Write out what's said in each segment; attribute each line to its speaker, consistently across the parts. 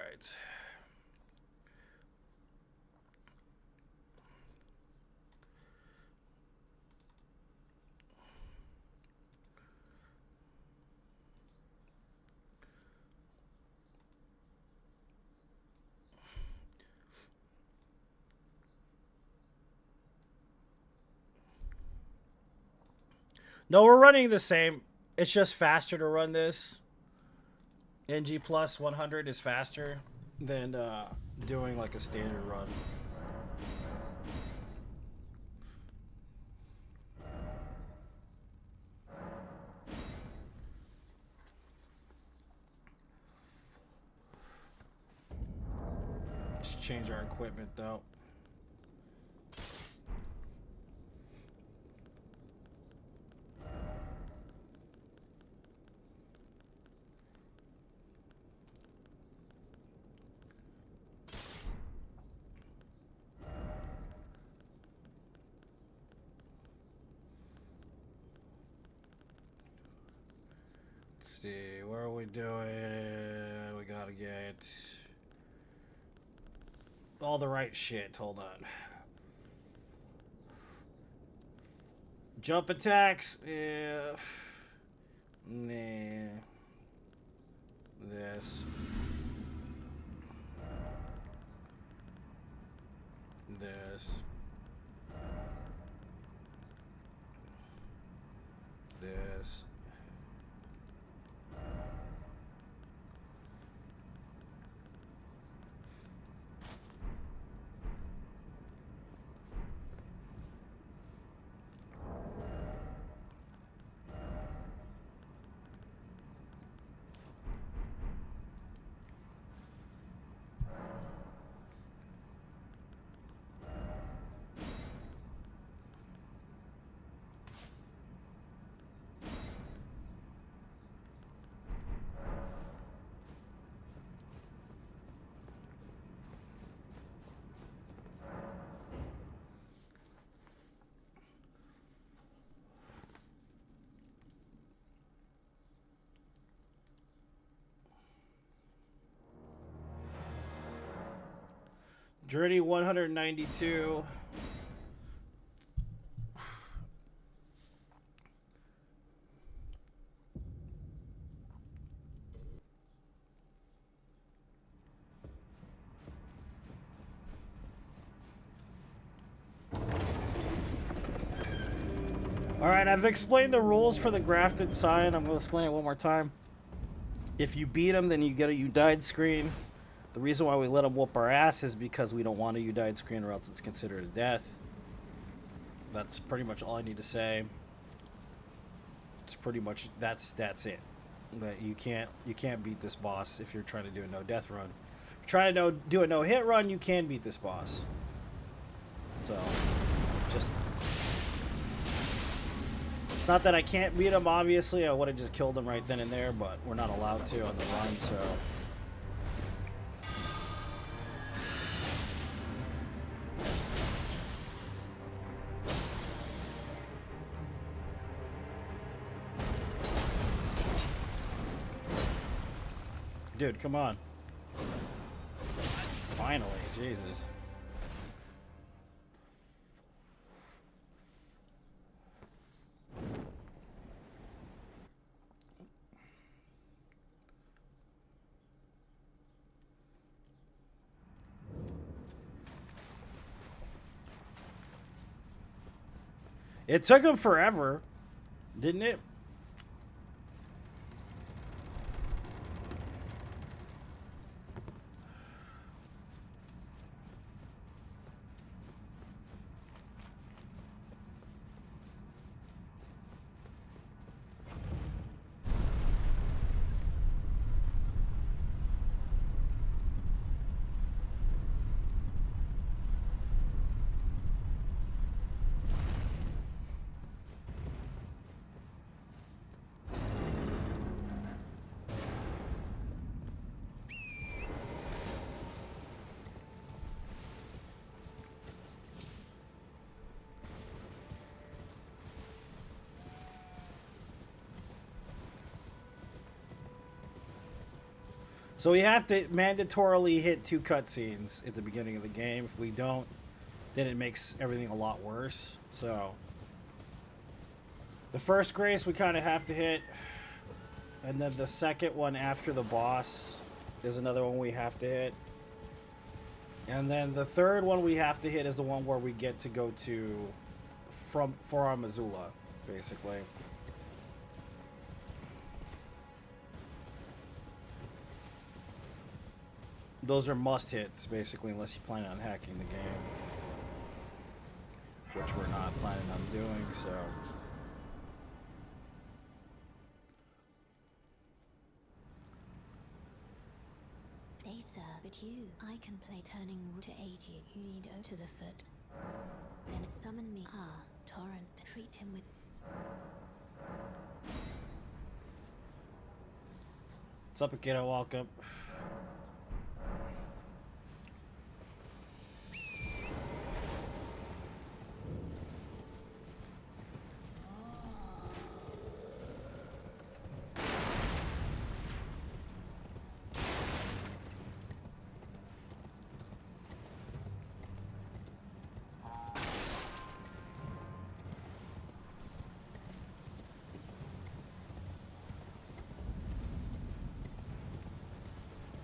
Speaker 1: right. No, we're running the same. It's just faster to run this. NG+100 is faster than doing like a standard run. Just change our equipment though. Let's see, where are we doing? We gotta get all the right shit. Hold on. Jump attacks. Yeah. Nah. This. This. This. Journey 192. Alright, I've explained the rules for the grafted sign. I'm going to explain it one more time. If you beat them, then you get a "you died" screen. The reason why we let them whoop our ass is because we don't want a "you died" screen, or else it's considered a death. That's pretty much all I need to say. It's pretty much that's it. But you can't beat this boss if you're trying to do a no death run. If you're trying to do a no hit run, you can beat this boss. So just, it's not that I can't beat him. Obviously, I would have just killed him right then and there, but we're not allowed to on the run. So. Dude, come on. Finally, Jesus. It took him forever, didn't it? So we have to mandatorily hit 2 cutscenes at the beginning of the game. If we don't, then it makes everything a lot worse. So the first grace we kind of have to hit, and then the second one after the boss is another one we have to hit. And then the third one we have to hit is the one where we get to go to for our Missoula, basically. Those are must hits, basically, unless you plan on hacking the game, which we're not planning on doing, so.
Speaker 2: They sir, but I can play turning to aid you. You need O to the foot. Then summon me. Ah, Torrent. Treat him with.
Speaker 1: What's up, kiddo? Welcome.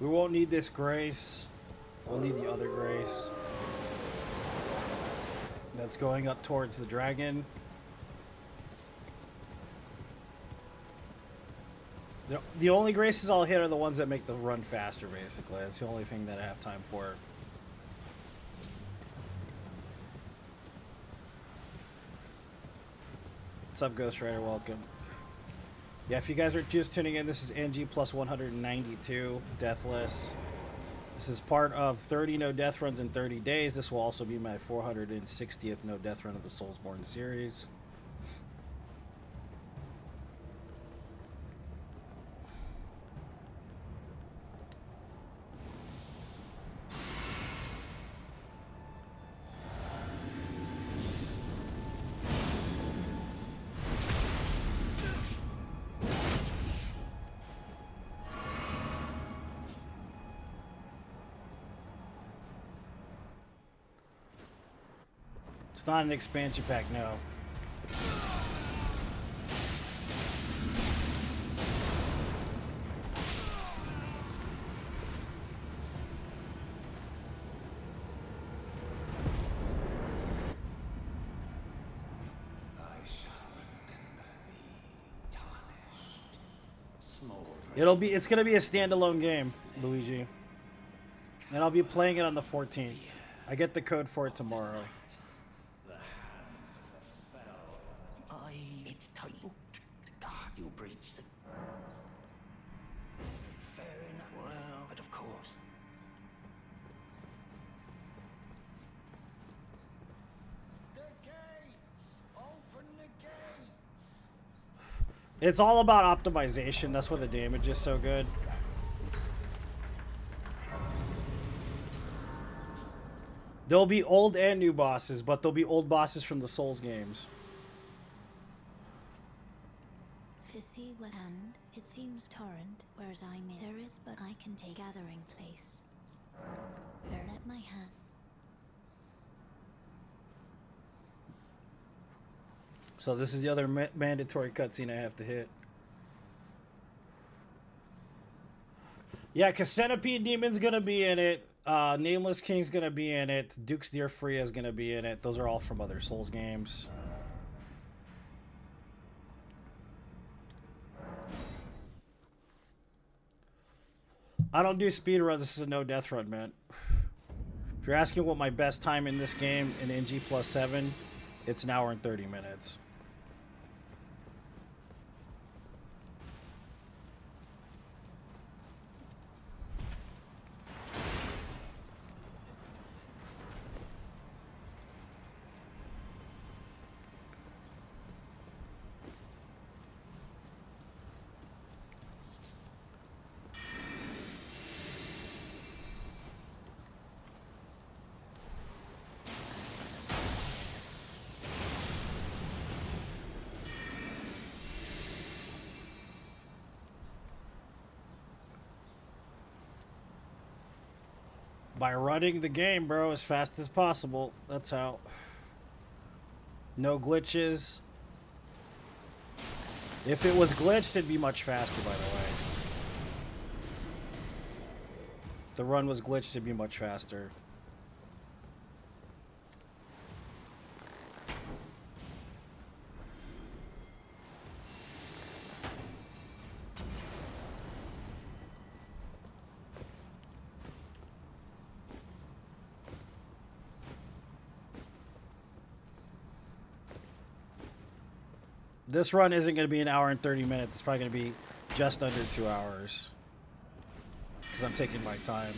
Speaker 1: We won't need this grace. We'll need the other grace. That's going up towards the dragon. The only graces I'll hit are the ones that make the run faster, basically. That's the only thing that I have time for. What's up, Ghost Rider? Welcome. Yeah, if you guys are just tuning in, this is NG+192 Deathless. This is part of 30 no death runs in 30 days. This will also be my 460th no death run of the Soulsborne series. It's not an expansion pack, no. It's gonna be a standalone game, Luigi. And I'll be playing it on the 14th. I get the code for it tomorrow.
Speaker 3: It's tight. God, you breached the... Fair enough. Well, but of course. The gates! Open the gates!
Speaker 1: It's all about optimization. That's why the damage is so good. There'll be old and new bosses, but there'll be old bosses from the Souls games.
Speaker 2: To see what hand, it seems Torrent, whereas I may. There is, but I can take gathering place. Bear let my hand.
Speaker 1: So this is the other mandatory cutscene I have to hit. Yeah, because Centipede Demon's gonna be in it. Nameless King's gonna be in it. Duke's Dear Freya's gonna be in it. Those are all from other Souls games. I don't do speedruns. This is a no death run, man. If you're asking what my best time in this game in NG+7, it's an hour and 30 minutes. By running the game, bro, as fast as possible. That's how. No glitches. If it was glitched, it'd be much faster, by the way. If the run was glitched, it'd be much faster. This run isn't going to be an hour and 30 minutes. It's probably going to be just under 2 hours. Because I'm taking my time.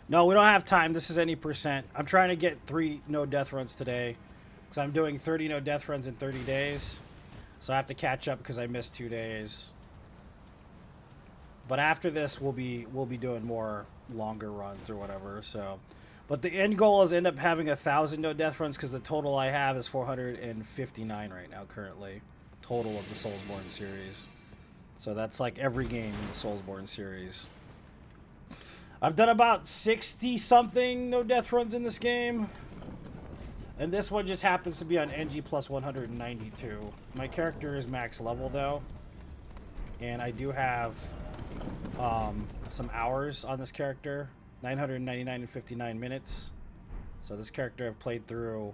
Speaker 1: No, we don't have time. This is any percent. I'm trying to get 3 no death runs today. Because I'm doing 30 no death runs in 30 days. So I have to catch up because I missed 2 days. But after this, we'll be doing more longer runs or whatever. So, but the end goal is end up having 1,000 no death runs because the total I have is 459 right now currently. Total of the Soulsborne series. So that's like every game in the Soulsborne series. I've done about 60-something no death runs in this game. And this one just happens to be on NG+192. My character is max level, though. And I do have some hours on this character. 999 and 59 minutes. So this character I've played through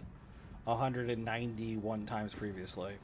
Speaker 1: 191 times previously.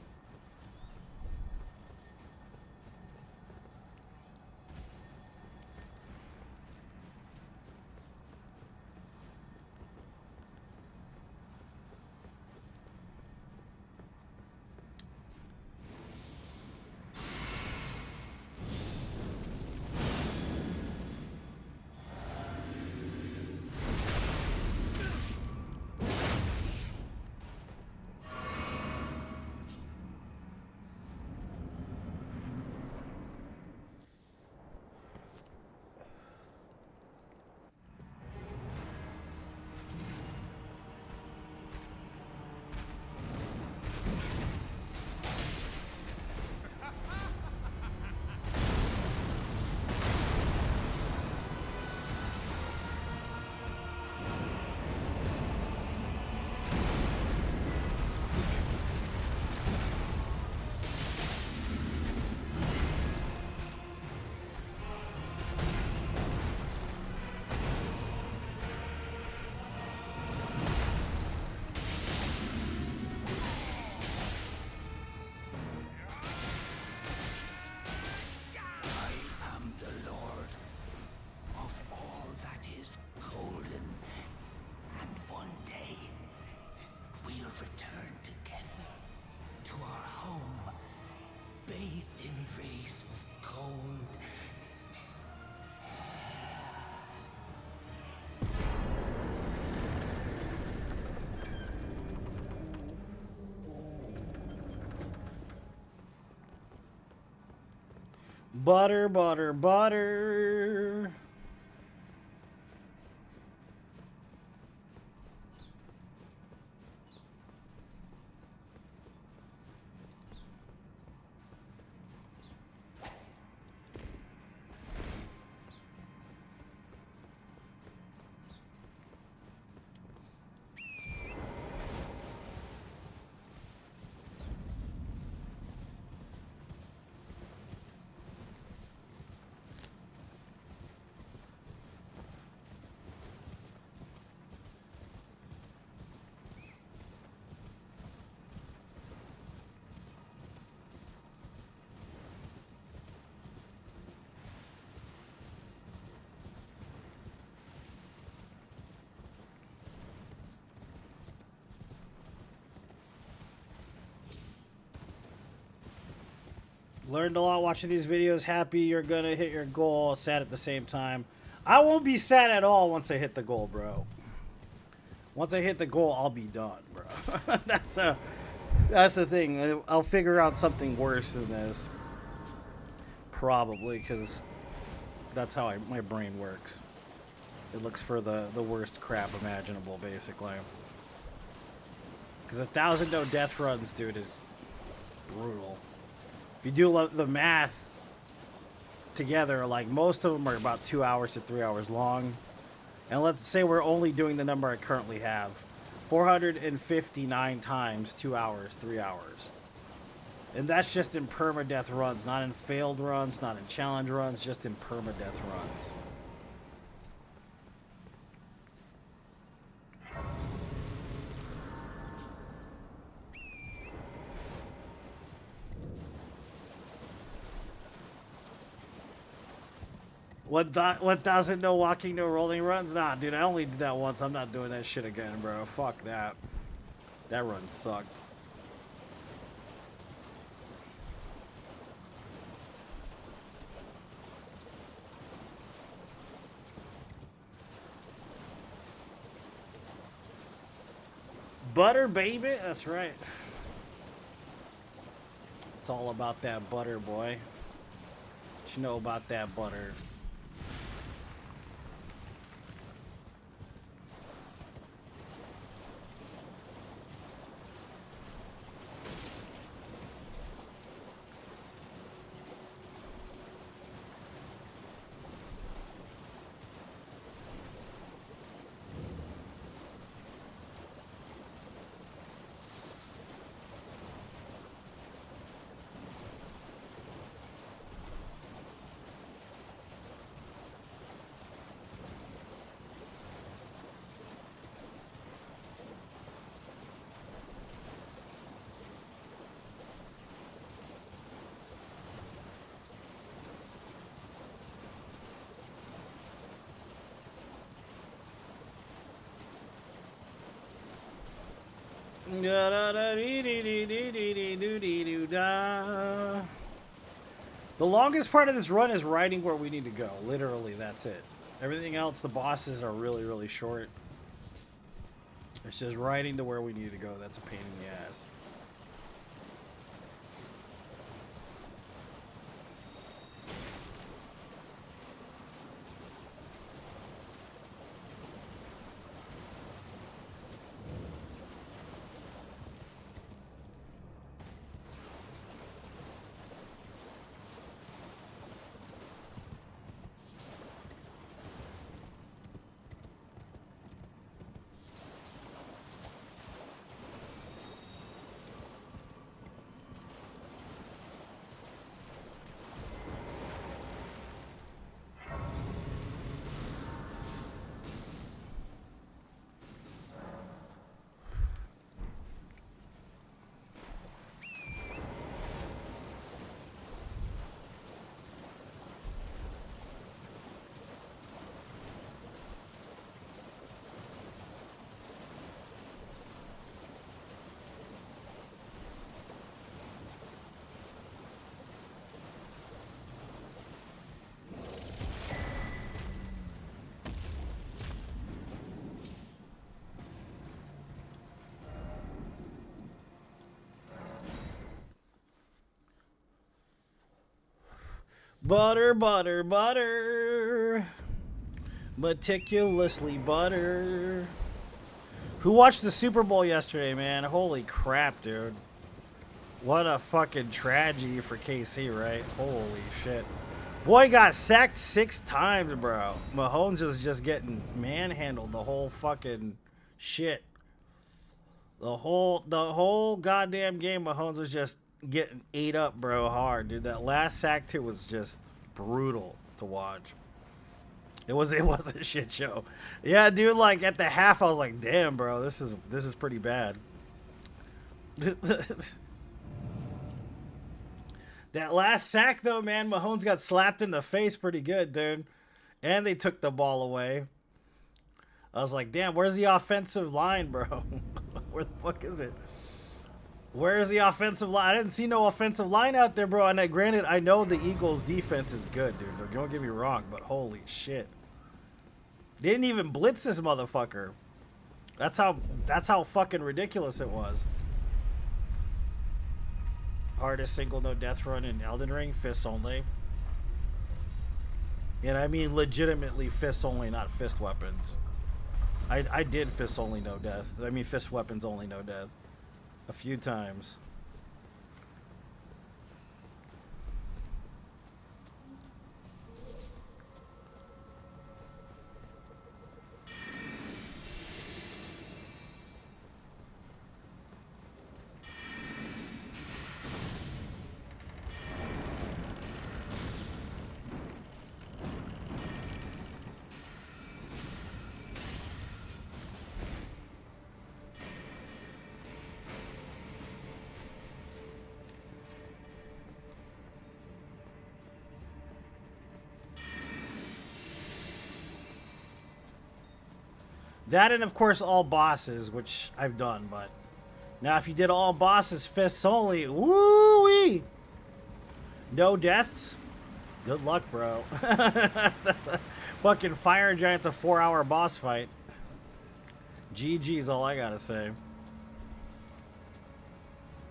Speaker 3: Return together to our home, bathed in rays of gold.
Speaker 1: Butter, butter, butter. Learned a lot watching these videos. Happy you're gonna hit your goal. Sad at the same time. I won't be sad at all once I hit the goal, bro. Once I hit the goal, I'll be done, bro. That's the thing. I'll figure out something worse than this. Probably, because That's how my brain works. It looks for the worst crap imaginable, basically. Because 1,000 no death runs, dude, is brutal. If you do the math together, like, most of them are about 2 hours to 3 hours long. And let's say we're only doing the number I currently have. 459 times 2 hours, 3 hours. And that's just in permadeath runs, not in failed runs, not in challenge runs, just in permadeath runs. What 1,000 no walking, no rolling runs? Nah, dude, I only did that once. I'm not doing that shit again, bro. Fuck that. That run sucked. Butter, baby. That's right. It's all about that butter, boy. What you know about that butter? The longest part of this run is riding where we need to go. Literally, that's it. Everything else, the bosses are really, really short. It's just riding to where we need to go. That's a pain in the ass. Butter, butter, butter. Meticulously butter. Who watched the Super Bowl yesterday, man? Holy crap, dude. What a fucking tragedy for KC, right? Holy shit. Boy got sacked 6 times, bro. Mahomes is just getting manhandled the whole fucking shit. The whole goddamn game, Mahomes was just getting ate up, bro, hard, dude. That last sack too was just brutal to watch. It was a shit show. Yeah, dude, like at the half I was like, damn, bro, this is pretty bad. That last sack though, man, Mahomes got slapped in the face pretty good, dude. And they took the ball away. I was like, damn, where's the offensive line, bro? Where the fuck is it? Where's the offensive line? I didn't see no offensive line out there, bro. And granted, I know the Eagles' defense is good, dude. Don't get me wrong, but holy shit. They didn't even blitz this motherfucker. That's how fucking ridiculous it was. Hardest single no death run in Elden Ring, fists only. And I mean legitimately fists only, not fist weapons. I did fists only no death. I mean fist weapons only no death. A few times. That and of course all bosses, which I've done, but now if you did all bosses fists only, woo-wee! No deaths? Good luck, bro. That's a fucking Fire Giant's a 4-hour boss fight. GG's all I gotta say.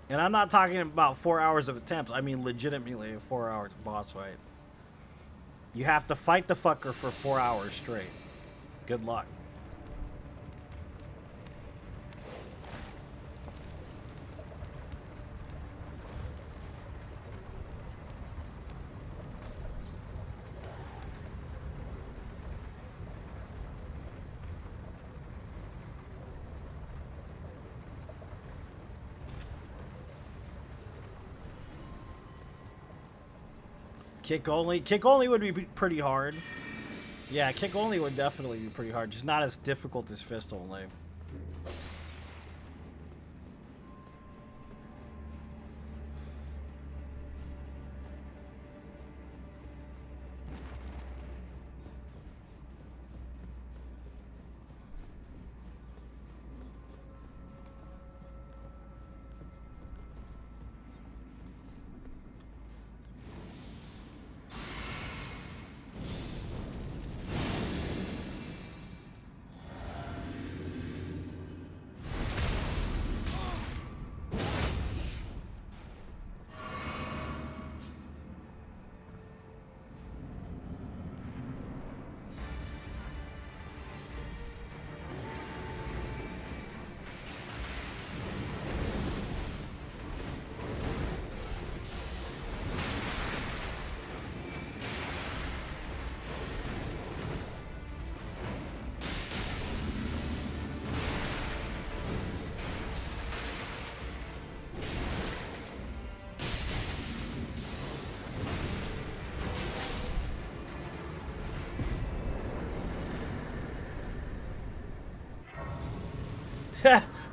Speaker 1: And I'm not talking about 4 hours of attempts, I mean legitimately a 4-hour boss fight. You have to fight the fucker for 4 hours straight. Good luck. Kick only? Kick only would be pretty hard. Yeah, kick only would definitely be pretty hard. Just not as difficult as fist only.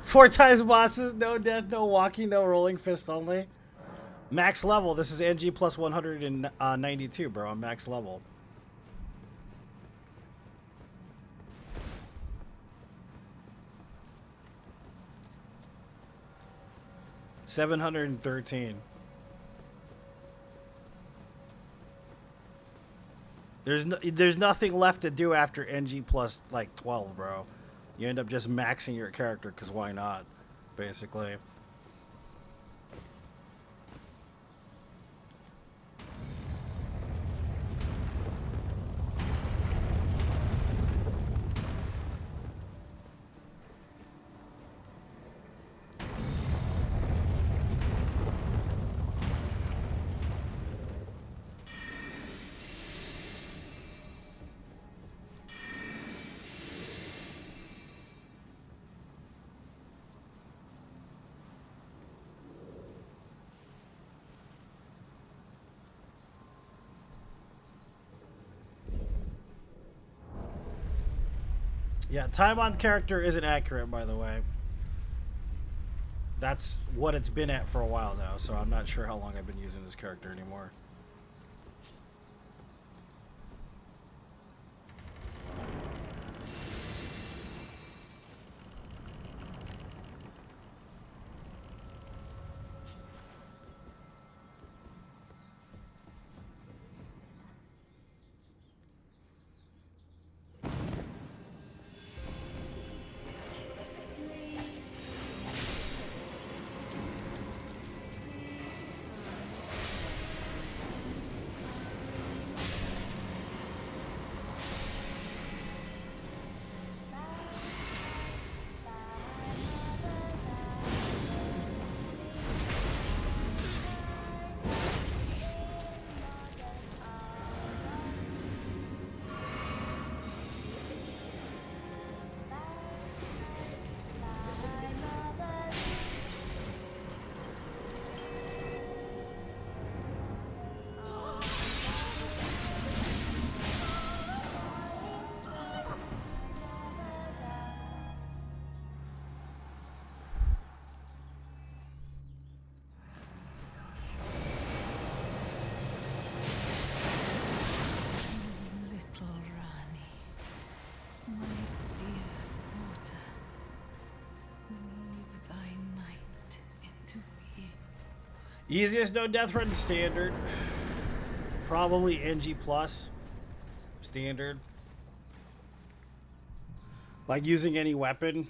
Speaker 1: Four times bosses, no death, no walking, no rolling, fist only. Max level. This is NG plus 192, bro. I'm max level. $713. There's nothing left to do after NG plus like 12, bro. You end up just maxing your character because why not, basically. Yeah, time on character isn't accurate, by the way. That's what it's been at for a while now, so I'm not sure how long I've been using this character anymore. Easiest no death run standard. Probably NG plus standard. Like using any weapon.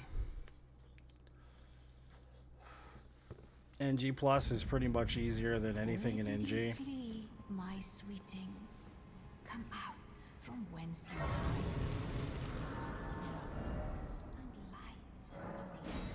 Speaker 1: NG plus is pretty much easier than anything in NG.
Speaker 4: Flee, my sweetings. Come out from whence ye hide. There are books and light beneath.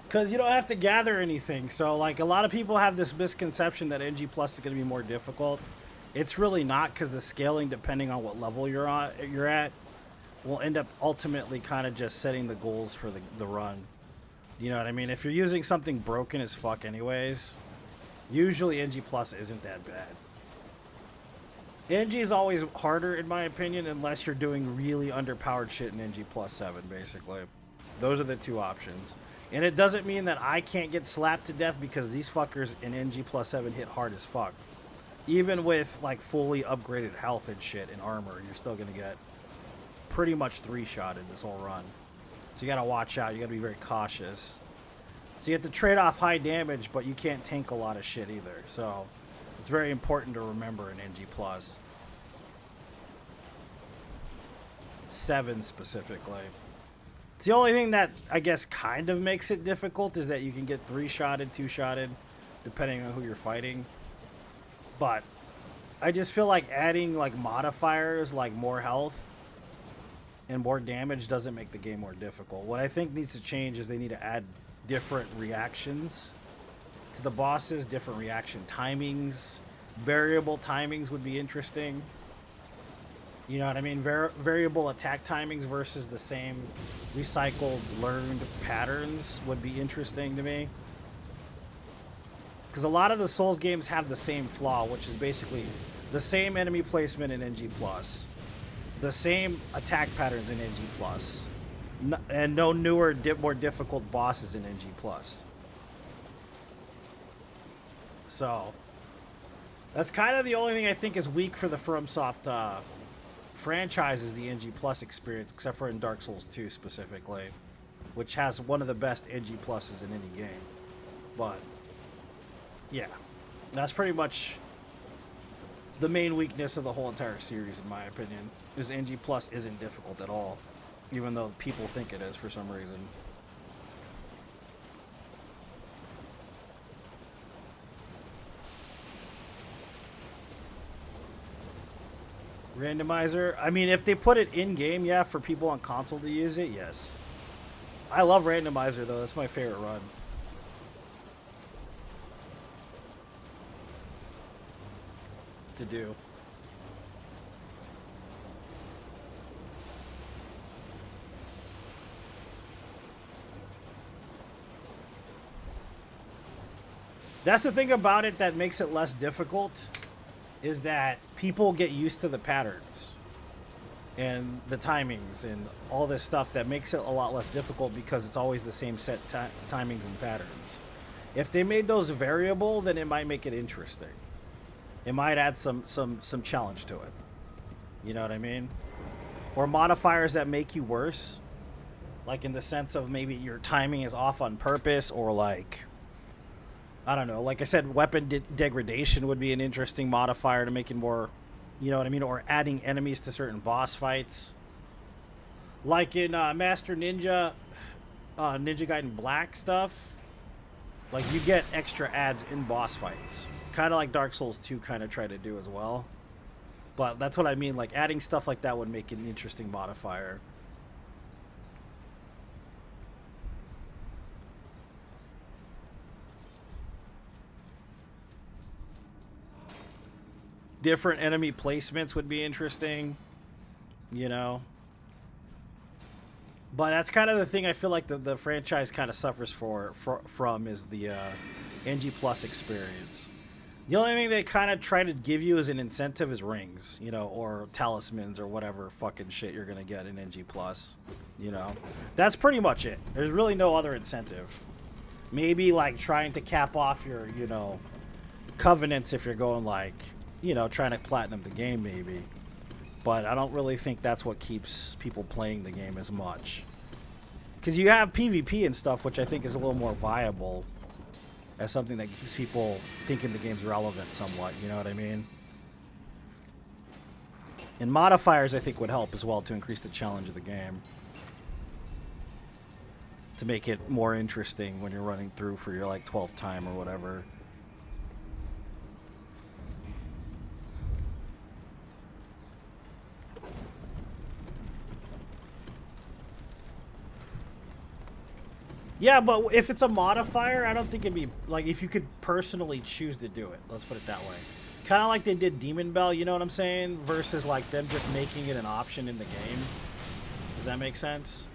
Speaker 1: Because you don't have to gather anything. So, like, a lot of people have this misconception that NG Plus is going to be more difficult. It's really not, because the scaling, depending on what level you're at, will end up ultimately kind of just setting the goals for the run. You know what I mean? If you're using something broken as fuck anyways, usually NG Plus isn't that bad. NG is always harder, in my opinion, unless you're doing really underpowered shit in NG Plus 7, basically. Those are the two options. And it doesn't mean that I can't get slapped to death, because these fuckers in NG plus 7 hit hard as fuck. Even with like fully upgraded health and shit and armor, you're still gonna get pretty much 3-shotted this whole run. So you gotta watch out, you gotta be very cautious. So you have to trade off high damage, but you can't tank a lot of shit either. So it's very important to remember in NG plus 7 specifically. It's the only thing that I guess kind of makes it difficult is that you can get 3-shotted, 2-shotted, depending on who you're fighting. But I just feel like adding like modifiers like more health and more damage doesn't make the game more difficult. What I think needs to change is they need to add different reactions to the bosses, different reaction timings. Variable timings would be interesting. You know what I mean? Variable attack timings versus the same recycled, learned patterns would be interesting to me. Because a lot of the Souls games have the same flaw, which is basically the same enemy placement in NG+, the same attack patterns in NG+, and no newer, more difficult bosses in NG+. So, that's kind of the only thing I think is weak for the FromSoft franchise is the NG Plus experience, except for in Dark Souls 2 specifically, which has one of the best NG Pluses in any game. But yeah, that's pretty much the main weakness of the whole entire series, in my opinion, is NG Plus isn't difficult at all, even though people think it is for some reason. Randomizer, I mean, if they put it in game, yeah, for people on console to use it, yes. I love randomizer though, that's my favorite run. To do. That's the thing about it that makes it less difficult, is that people get used to the patterns and the timings and all this stuff that makes it a lot less difficult, because it's always the same set timings and patterns. If they made those variable, then it might make it interesting. It might add some challenge to it. You know what I mean? Or modifiers that make you worse, like in the sense of maybe your timing is off on purpose, or like, I don't know, like I said, weapon degradation would be an interesting modifier to make it more, you know what I mean? Or adding enemies to certain boss fights. Like in Master Ninja, Ninja Gaiden Black stuff, like you get extra adds in boss fights. Kind of like Dark Souls 2 kind of tried to do as well. But that's what I mean, like adding stuff like that would make it an interesting modifier. Different enemy placements would be interesting, you know. But that's kind of the thing I feel like the franchise kind of suffers from is the NG Plus experience. The only thing they kind of try to give you as an incentive is rings, you know, or talismans or whatever fucking shit you're gonna get in NG+. You know, that's pretty much it. There's really no other incentive. Maybe like trying to cap off your, you know, covenants if you're going like, you know, trying to platinum the game maybe. But I don't really think that's what keeps people playing the game as much. Because you have PvP and stuff, which I think is a little more viable as something that keeps people thinking the game's relevant somewhat, you know what I mean? And modifiers, I think, would help as well to increase the challenge of the game. To make it more interesting when you're running through for your, like, 12th time or whatever. Yeah, but if it's a modifier, I don't think it'd be, like, if you could personally choose to do it. Let's put it that way. Kind of like they did Demon Bell, you know what I'm saying? Versus, like, them just making it an option in the game. Does that make sense?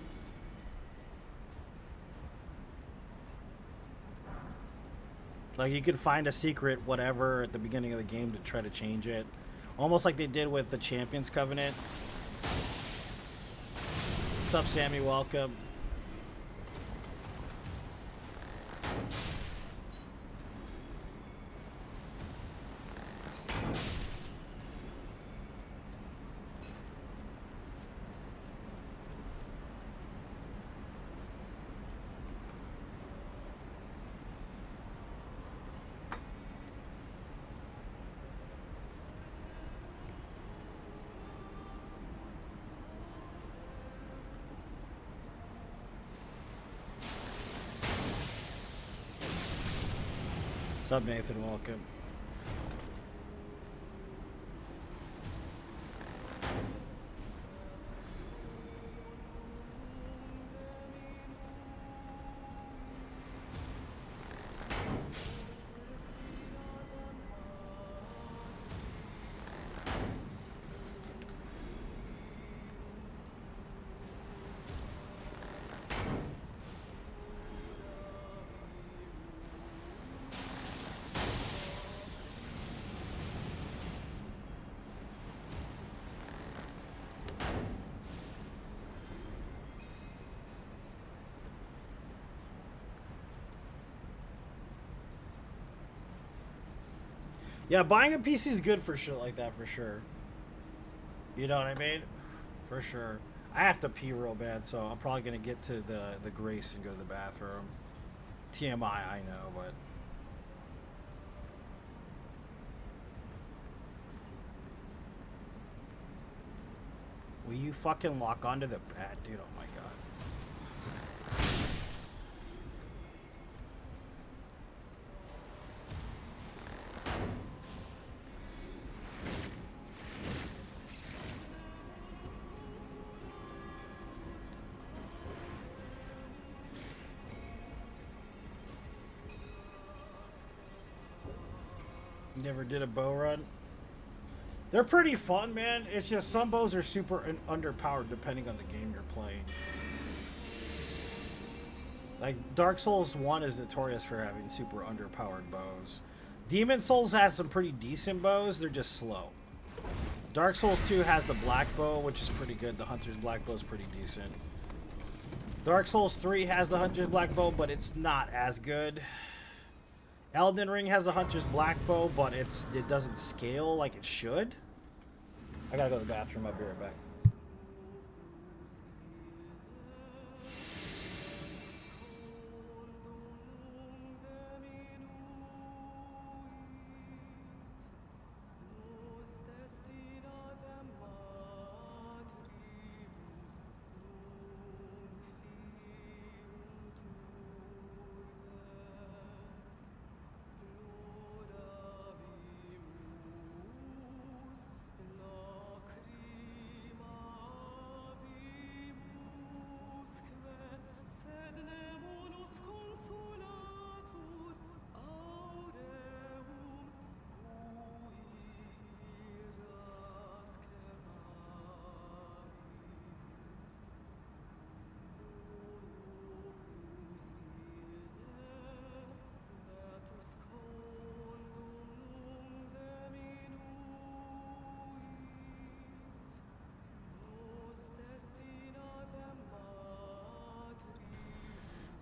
Speaker 1: Like, you could find a secret, whatever, at the beginning of the game to try to change it. Almost like they did with the Champions Covenant. What's up, Sammy? Welcome. What's up, Nathan? Welcome. Yeah, buying a PC is good for shit like that, for sure. You know what I mean? For sure. I have to pee real bad, so I'm probably going to get to the Grace and go to the bathroom. TMI, I know, but... Will you fucking lock onto the pad, dude? Oh my god. Never did a bow run. They're pretty fun, man. It's just some bows are super underpowered depending on the game you're playing. Like, Dark Souls 1 is notorious for having super underpowered bows. Demon Souls has some pretty decent bows, they're just slow. Dark Souls 2 has the black bow, which is pretty good. The Hunter's black bow is pretty decent. Dark Souls 3 has the Hunter's black bow, but it's not as good. Elden Ring has a Hunter's black bow, but it doesn't scale like it should. I gotta go to the bathroom. I'll be right back.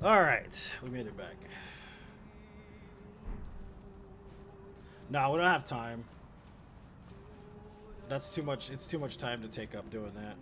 Speaker 1: All right, we made it back. No, we don't have time. That's too much. It's too much time to take up doing that.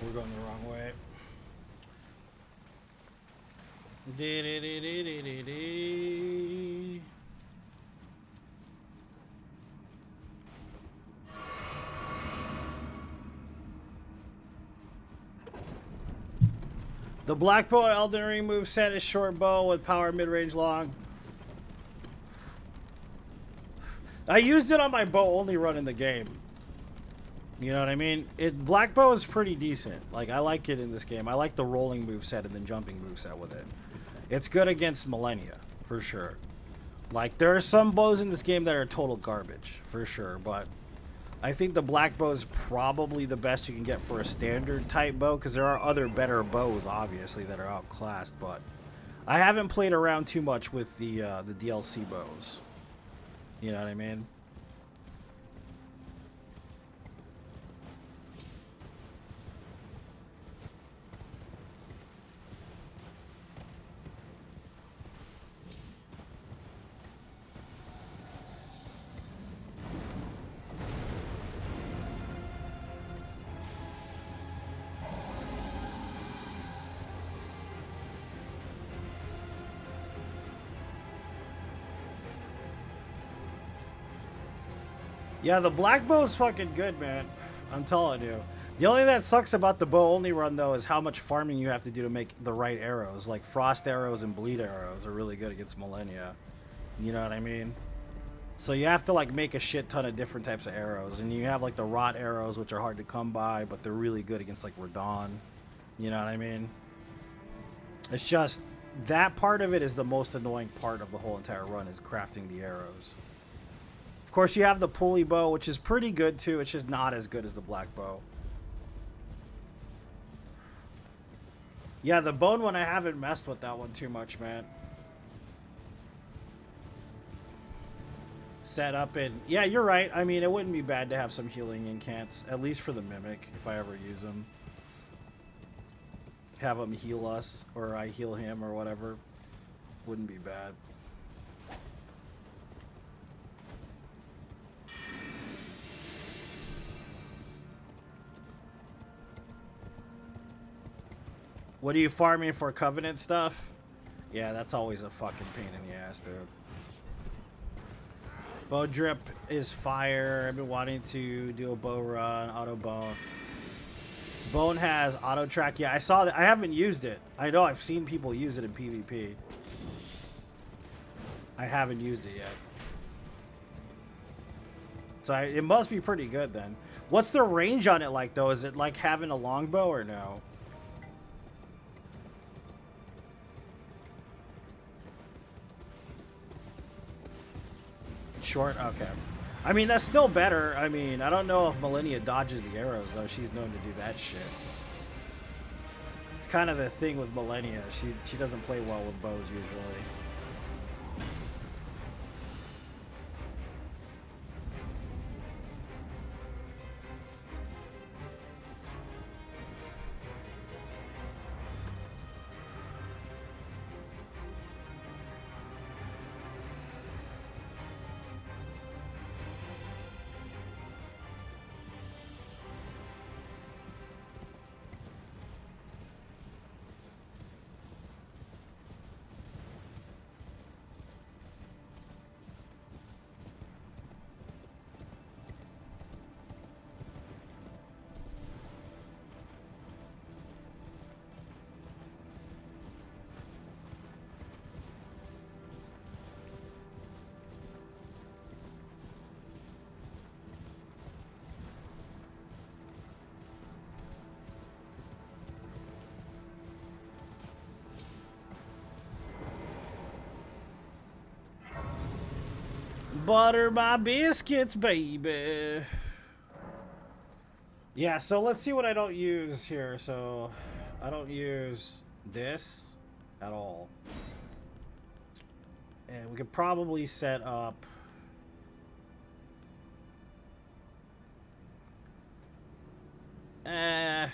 Speaker 1: We're going the wrong way. The black bow Elden Ring moveset is short bow with power mid-range long. I used it on my bow only run in the game. You know what I mean? Black bow is pretty decent. Like, I like it in this game. I like the rolling moveset and the jumping moveset with it. It's good against Millennia, for sure. Like, there are some bows in this game that are total garbage, for sure. But I think the black bow is probably the best you can get for a standard type bow, because there are other better bows, obviously, that are outclassed. But I haven't played around too much with the DLC bows. You know what I mean? Yeah, the black bow is fucking good, man. I'm telling you. The only thing that sucks about the bow only run, though, is how much farming you have to do to make the right arrows. Like, frost arrows and bleed arrows are really good against Millennia. You know what I mean? So you have to, like, make a shit ton of different types of arrows. And you have, like, the rot arrows, which are hard to come by, but they're really good against, like, Radon. You know what I mean? It's just, that part of it is the most annoying part of the whole entire run, is crafting the arrows. Of course, you have the pulley bow, which is pretty good, too. It's just not as good as the black bow. Yeah, the bone one, I haven't messed with that one too much, man. Set up in... Yeah, you're right. I mean, it wouldn't be bad to have some healing incants, at least for the Mimic, if I ever use them. Have him heal us, or I heal him, or whatever. Wouldn't be bad. What are you farming for, Covenant stuff? Yeah, that's always a fucking pain in the ass, dude. Bow drip is fire. I've been wanting to do a bow run, auto bone. Bone has auto track. Yeah, I saw that. I haven't used it. I know I've seen people use it in PvP. I haven't used it yet. So it must be pretty good then. What's the range on it like, though? Is it like having a longbow or no? Short? Okay. I mean, that's still better. I mean, I don't know if Millennia dodges the arrows, though. She's known to do that shit. It's kind of the thing with Millennia. She doesn't play well with bows, usually. Butter my biscuits, baby. Yeah, so let's see what I don't use here. So I don't use this at all. And we could probably set up... why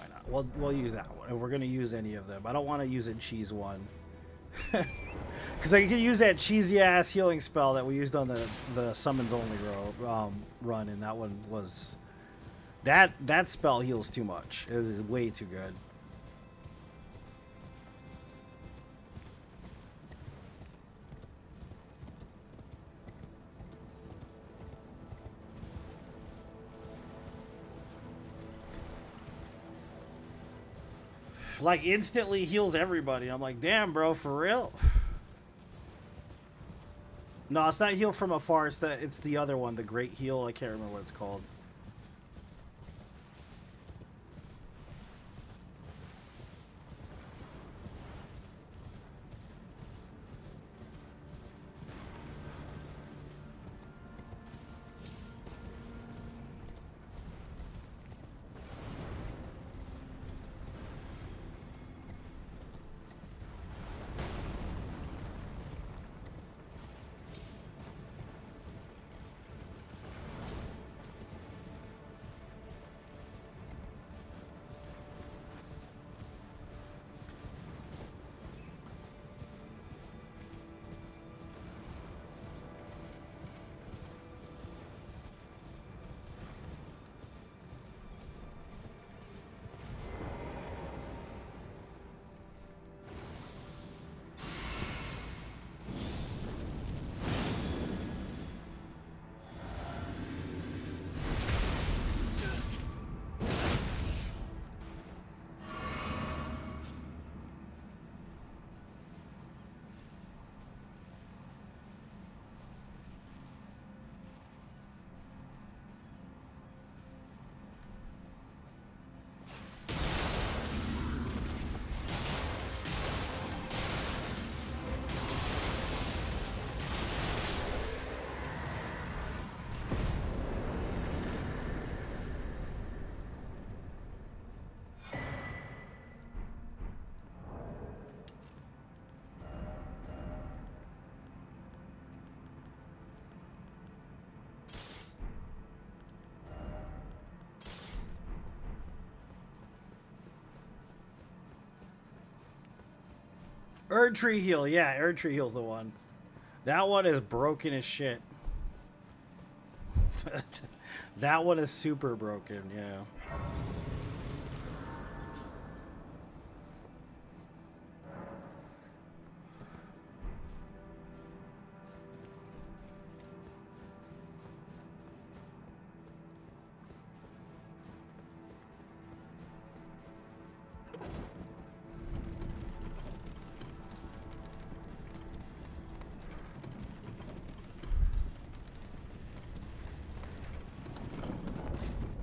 Speaker 1: not? We'll use that one. If we're going to use any of them. I don't want to use a cheese one. Because I could use that cheesy ass healing spell that we used on the summons only run, and that one was that spell heals too much. It is way too good. Like instantly heals everybody. I'm like, damn, bro, for real? No, it's not heal from afar. It's the other one, the great heal. I can't remember what it's called. Erdtree heal, yeah, Erdtree heal's the one. That one is broken as shit. That one is super broken, yeah.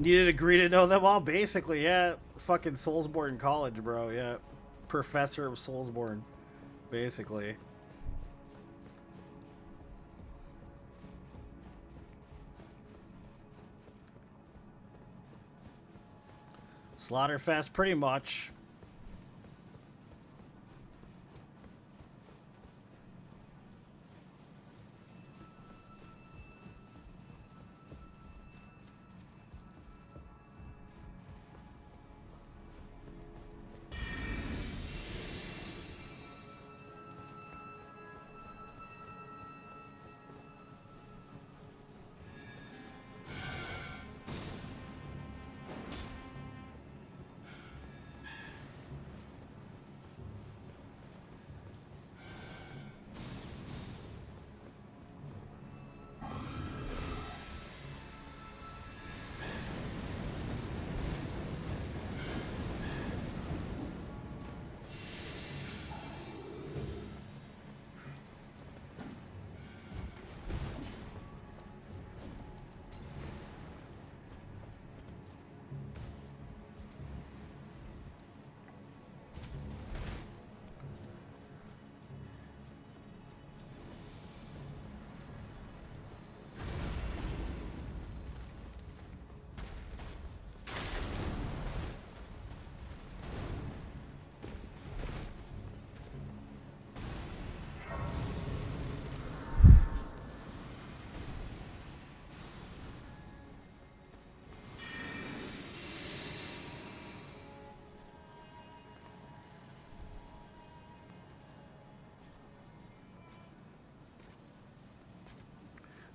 Speaker 1: You didn't agree to know them all? Basically, yeah. Fucking Soulsborne College, bro, yeah. Professor of Soulsborne, basically. Slaughterfest, pretty much.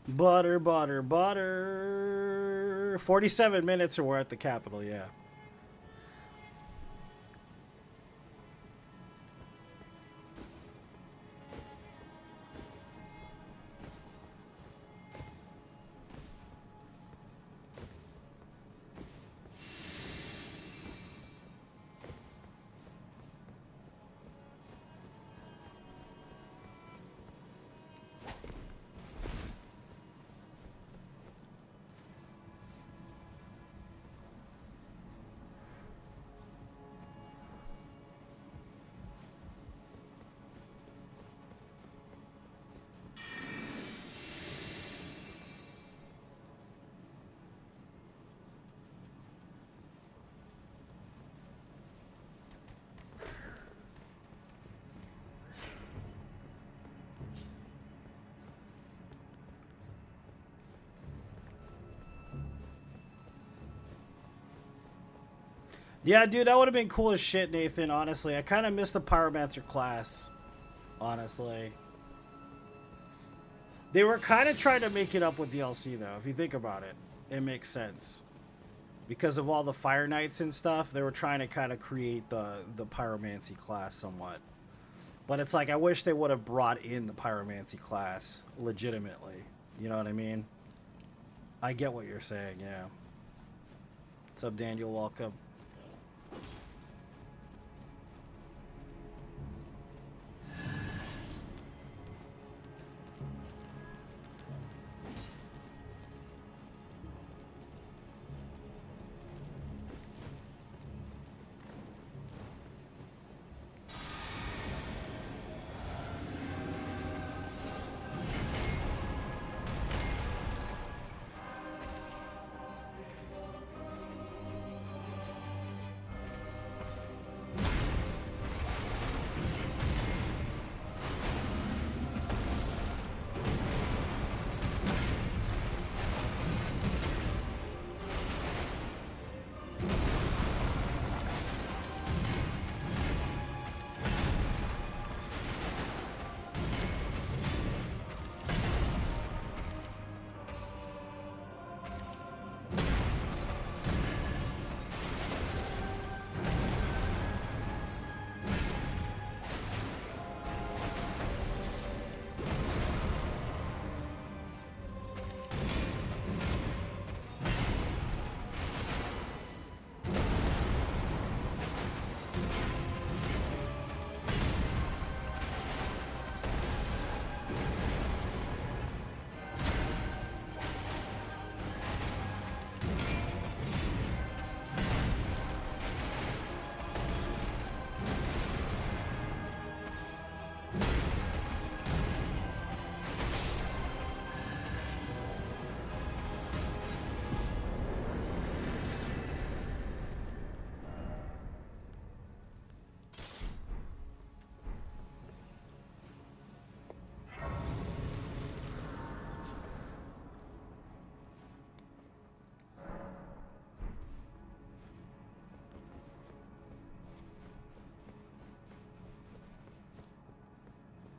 Speaker 1: Butter, butter, butter. 47 minutes or we're at the capital, yeah. Yeah, dude, that would have been cool as shit, Nathan, honestly. I kind of missed the Pyromancer class, honestly. They were kind of trying to make it up with DLC, though. If you think about it, it makes sense. Because of all the Fire Knights and stuff, they were trying to kind of create the Pyromancy class somewhat. But it's like, I wish they would have brought in the Pyromancy class legitimately. You know what I mean? I get what you're saying, yeah. What's up, Daniel? Welcome.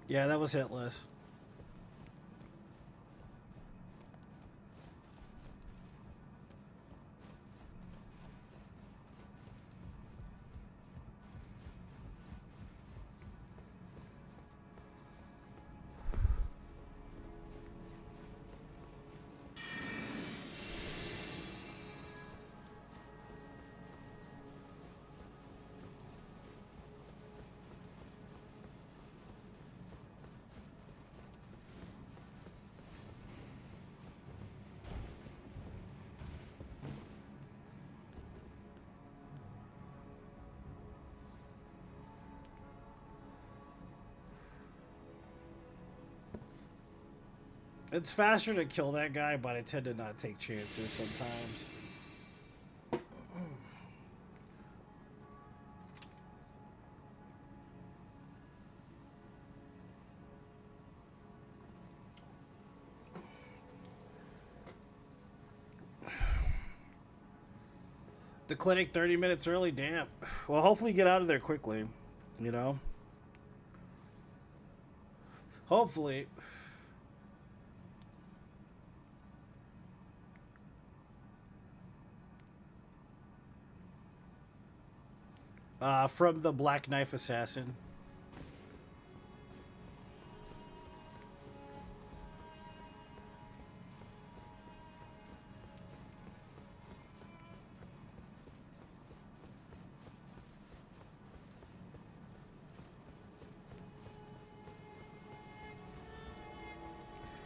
Speaker 1: Yeah, that was hitless. It's faster to kill that guy, but I tend to not take chances sometimes. The clinic 30 minutes early, damn. Well, hopefully get out of there quickly, you know? Hopefully. From the Black Knife Assassin.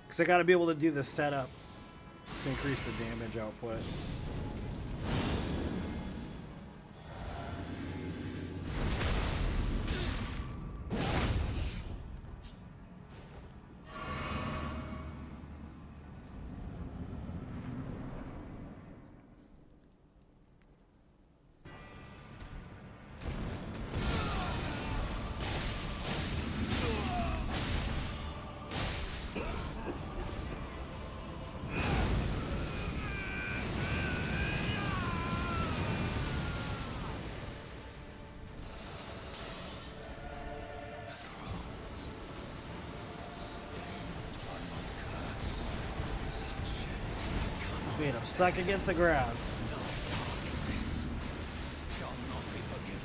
Speaker 1: Because I got to be able to do the setup to increase the damage output. Wait, I'm stuck against the ground.
Speaker 3: Shall not be forgiven.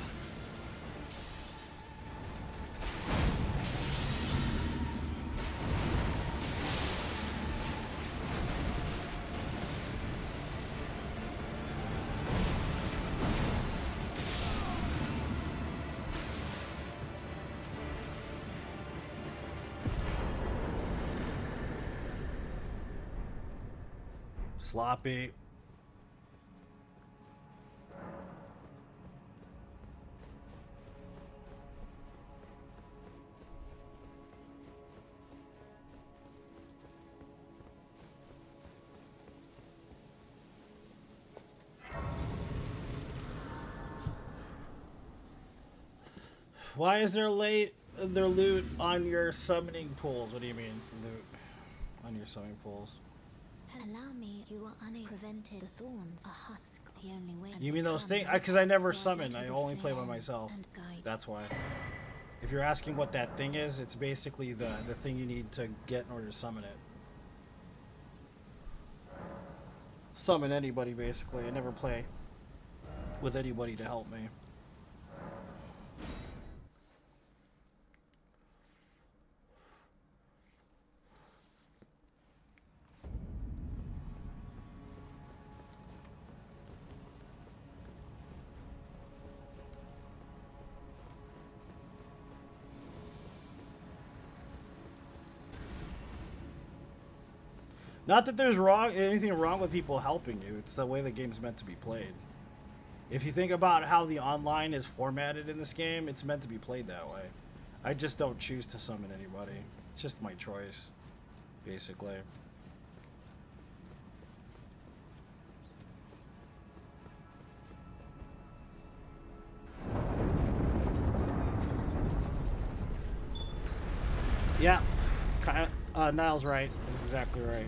Speaker 1: Sloppy. Why is there their loot on your summoning pools? What do you mean, loot on your summoning pools?
Speaker 2: Allow me, you are prevented. The thorns, a husk, the only way.
Speaker 1: You mean those things? Because I never summon. I only play by myself. That's why. If you're asking what that thing is, it's basically the thing you need to get in order to summon it. Summon anybody, basically. I never play with anybody to help me. Not that there's anything wrong with people helping you. It's the way the game's meant to be played. If you think about how the online is formatted in this game, it's meant to be played that way. I just don't choose to summon anybody. It's just my choice, basically. Yeah, Niall's right. He's exactly right.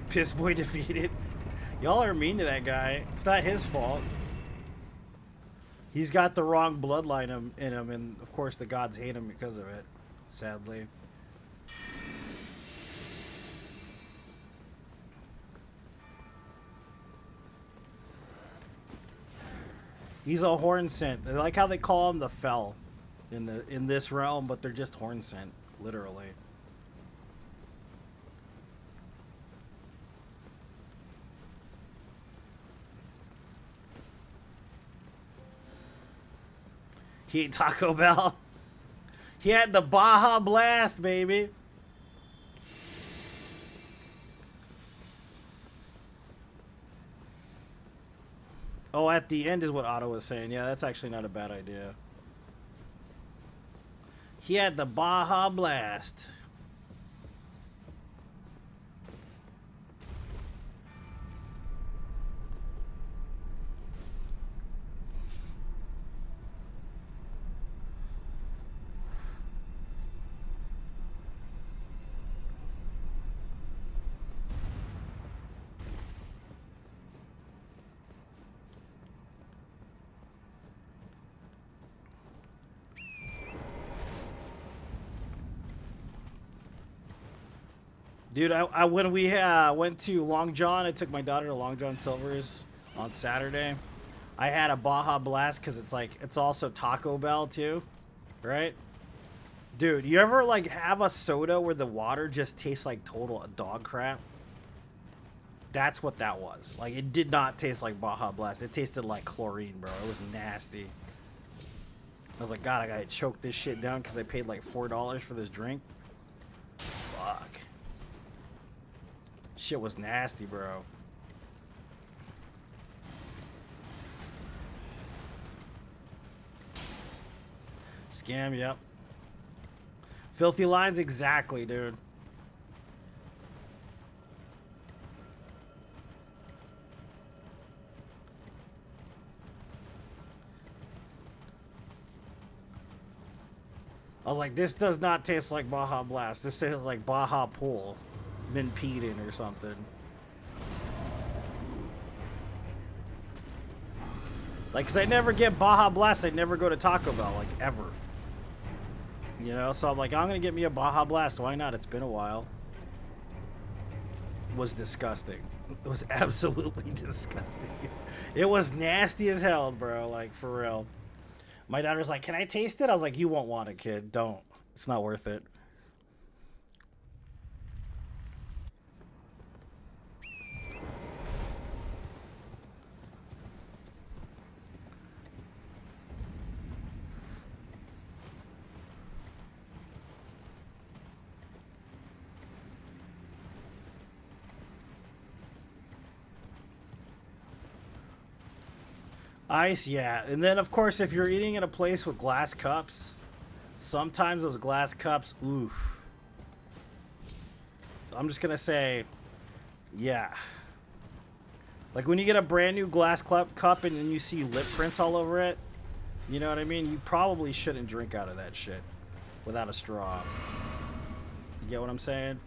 Speaker 1: Piss boy defeated. Y'all are mean to that guy. It's not his fault. He's got the wrong bloodline in him, and of course the gods hate him because of it, sadly. He's a horn scent. I like how they call him the Fell in this realm, but they're just horn scent, literally. He ate Taco Bell. He had the Baja Blast, baby. Oh, at the end is what Otto was saying. Yeah, that's actually not a bad idea. He had the Baja Blast. Dude, when we went to Long John, I took my daughter to Long John Silver's on Saturday. I had a Baja Blast because it's also Taco Bell too, right? Dude, you ever like have a soda where the water just tastes like total dog crap? That's what that was. Like, it did not taste like Baja Blast. It tasted like chlorine, bro. It was nasty. I was like, God, I gotta choke this shit down because I paid like $4 for this drink. Fuck. Shit was nasty, bro. Scam, yep. Filthy lines, exactly, dude. I was like, this does not taste like Baja Blast. This tastes like Baja Pool. Been peed in or something. Like, cause I never get Baja Blast. I never go to Taco Bell, like, ever. You know, so I'm like, I'm gonna get me a Baja Blast. Why not? It's been a while. It was disgusting. It was absolutely disgusting. It was nasty as hell, bro. Like, for real. My daughter's like, can I taste it? I was like, you won't want it, kid. Don't. It's not worth it. Ice, yeah. And then, of course, if you're eating in a place with glass cups, sometimes those glass cups, oof. I'm just going to say, yeah. Like, when you get a brand new glass cup and then you see lip prints all over it, you know what I mean? You probably shouldn't drink out of that shit without a straw. You get what I'm saying?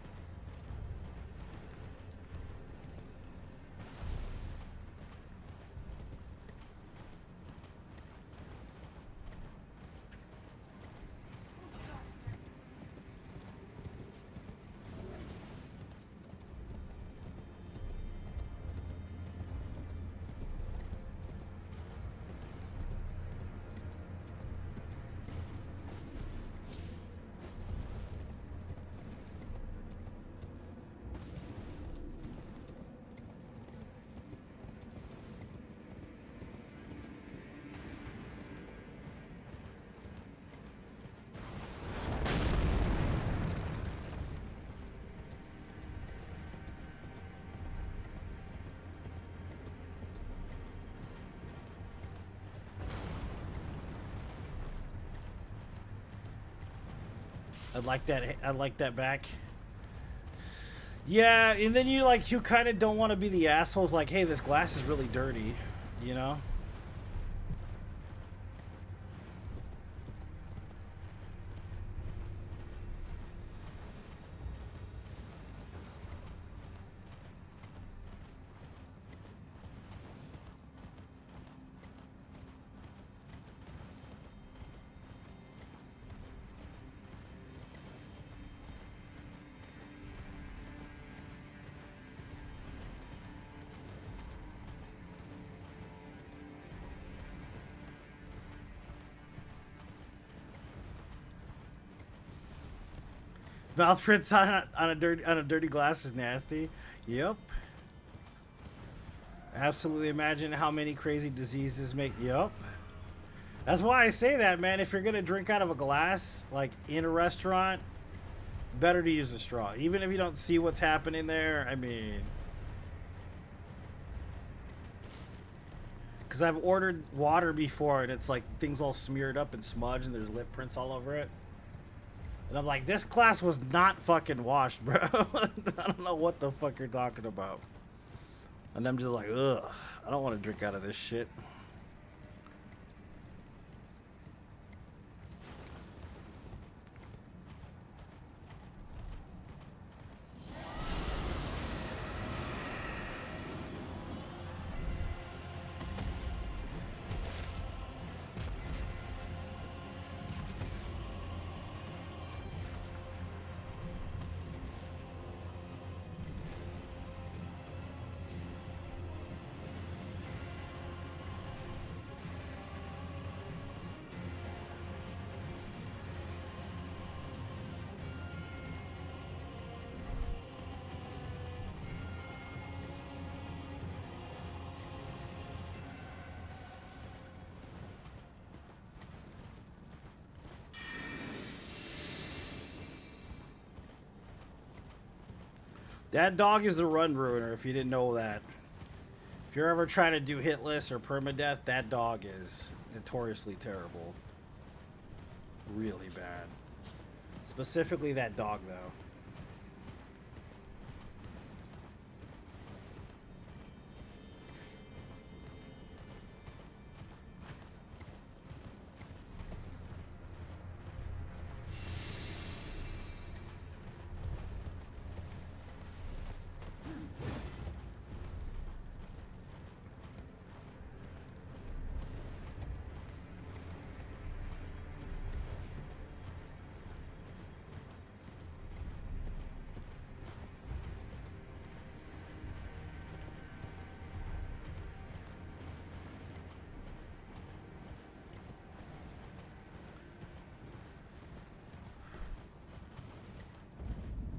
Speaker 1: I like that back. Yeah, and then you kind of don't want to be the assholes like, hey, this glass is really dirty, you know? Mouth prints on a dirty glass is nasty. Yep. Absolutely. Imagine how many crazy diseases make. Yep. That's why I say that, man. If you're gonna drink out of a glass, like in a restaurant, better to use a straw. Even if you don't see what's happening there. I mean, Because I've ordered water before and it's like things all smeared up and smudged and there's lip prints all over it. And I'm like, this glass was not fucking washed, bro. I don't know what the fuck you're talking about. And I'm just like, ugh, I don't want to drink out of this shit. That dog is the run ruiner, if you didn't know that. If you're ever trying to do hitless or permadeath, that dog is notoriously terrible. Really bad. Specifically that dog, though.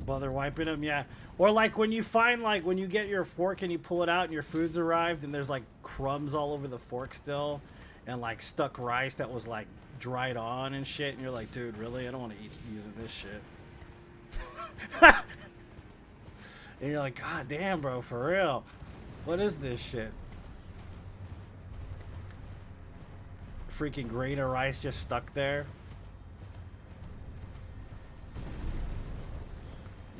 Speaker 1: While they're wiping them, yeah. Or like when you find, like when you get your fork and you pull it out and your food's arrived and there's like crumbs all over the fork still and like stuck rice that was like dried on and shit, and you're like, dude, really? I don't want to eat using this shit. And you're like, god damn, bro, for real. What is this shit? Freaking grain of rice just stuck there.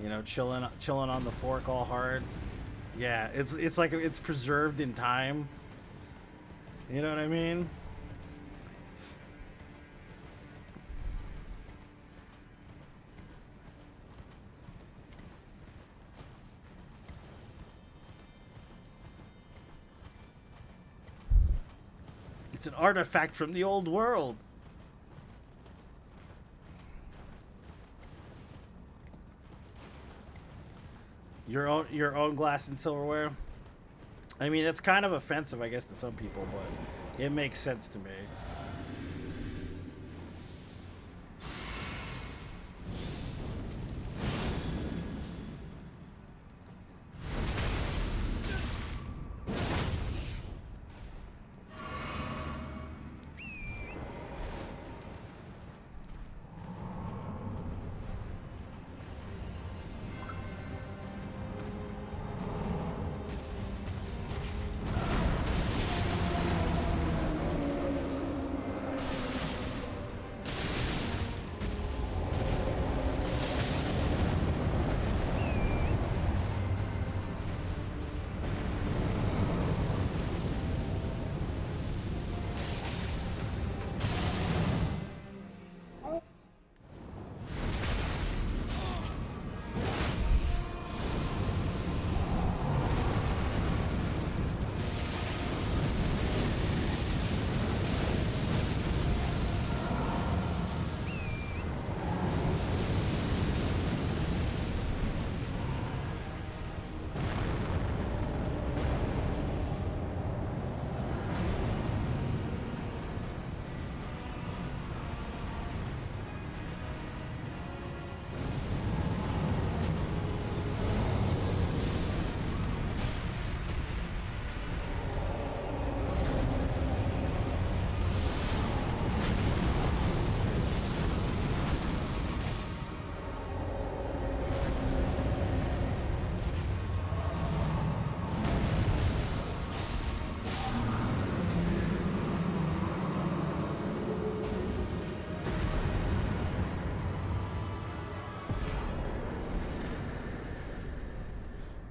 Speaker 1: You know, chilling on the fork all hard. Yeah, it's like it's preserved in time. You know what I mean? It's an artifact from the old world. Your own glass and silverware. I mean, it's kind of offensive, I guess, to some people, but it makes sense to me.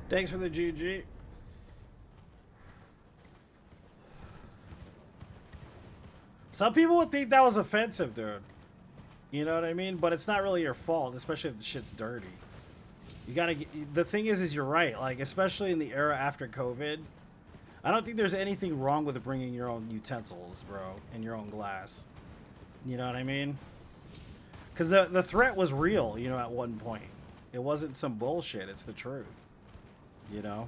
Speaker 1: Thanks for the GG. Some people would think that was offensive, dude. You know what I mean? But it's not really your fault, especially if the shit's dirty. You gotta get, the thing is you're right. Like, especially in the era after COVID, I don't think there's anything wrong with bringing your own utensils, bro, and your own glass. You know what I mean? Because the threat was real, you know, at one point. It wasn't some bullshit. It's the truth. You know?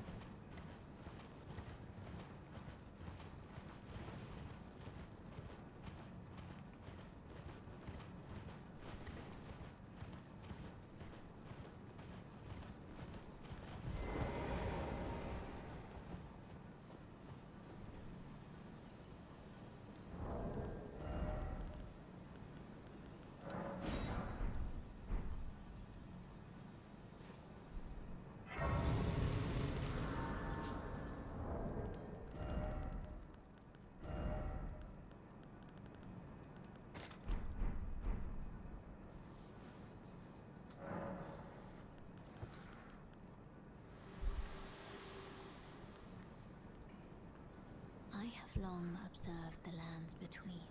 Speaker 2: I have long observed the lands between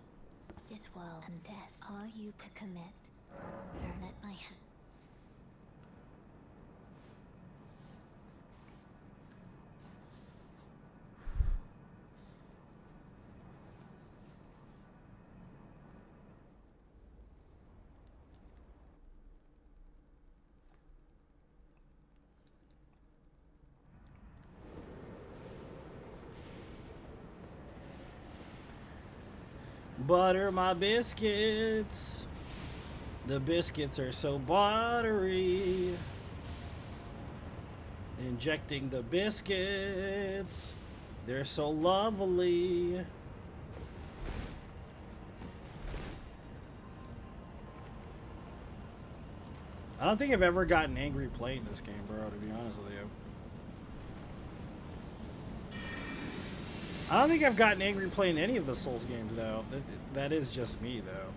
Speaker 2: this world and death. Are you to commit? Let my hand.
Speaker 1: Butter my biscuits. The biscuits are so buttery. Injecting the biscuits. They're so lovely. I don't think I've ever gotten angry playing this game, bro, to be honest with you. I don't think I've gotten angry playing any of the Souls games, though. That is just me, though.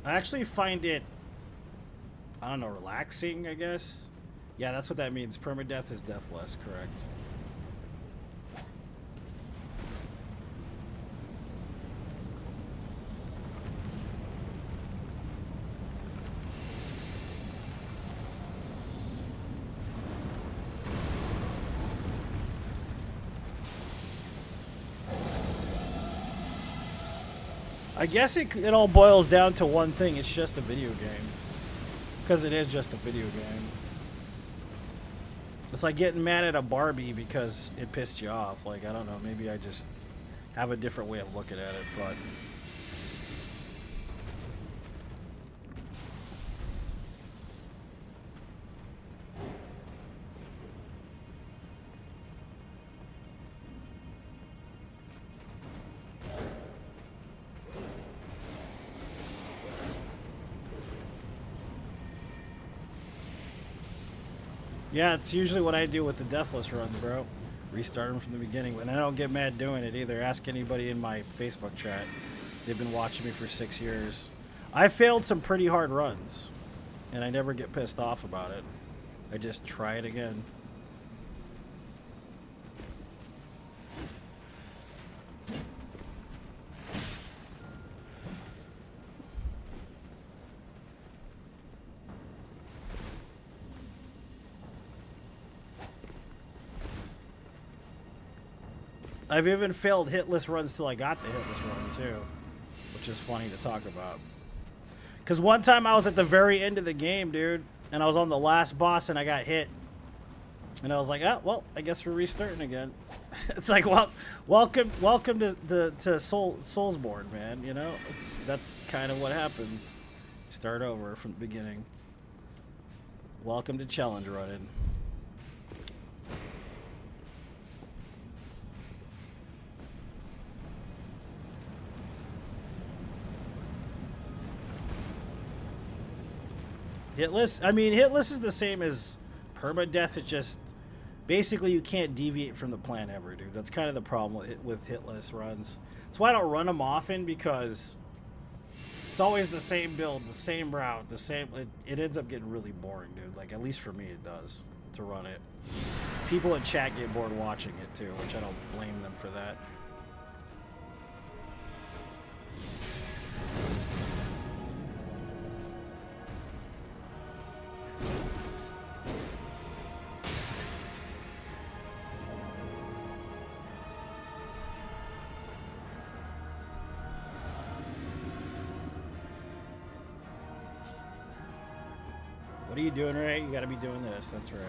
Speaker 1: I actually find it, I don't know, relaxing, I guess. Yeah, that's what that means. Permadeath is deathless, correct. I guess it all boils down to one thing. It's just a video game. Because it is just a video game. It's like getting mad at a Barbie because it pissed you off. Like, I don't know. Maybe I just have a different way of looking at it, but... Yeah, it's usually what I do with the deathless runs, bro. Restart them from the beginning. And I don't get mad doing it either. Ask anybody in my Facebook chat. They've been watching me for 6 years. I failed some pretty hard runs. And I never get pissed off about it. I just try it again. I've even failed hitless runs till I got the hitless run too, which is funny to talk about. Because one time I was at the very end of the game, dude, and I was on the last boss and I got hit. And I was like, oh, well, I guess we're restarting again. It's like, well, welcome to Soulsborne, man, you know? That's kind of what happens. Start over from the beginning. Welcome to challenge running. Hitless? I mean, hitless is the same as permadeath. It's just basically you can't deviate from the plan ever, dude. That's kind of the problem with hitless runs. That's why I don't run them often, because it's always the same build, the same route, the same. It ends up getting really boring, dude. Like, at least for me, it does to run it. People in chat get bored watching it too, which I don't blame them for that. What are you doing, right? You gotta be doing this. That's right.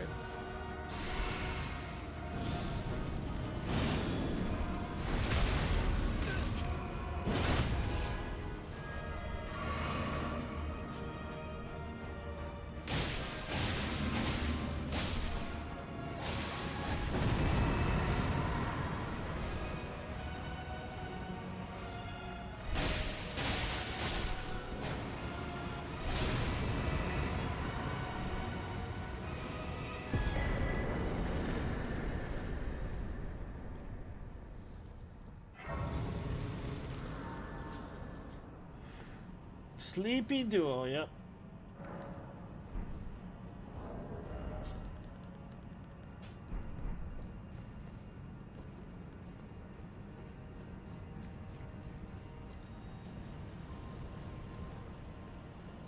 Speaker 1: Sleepy Duo, yep.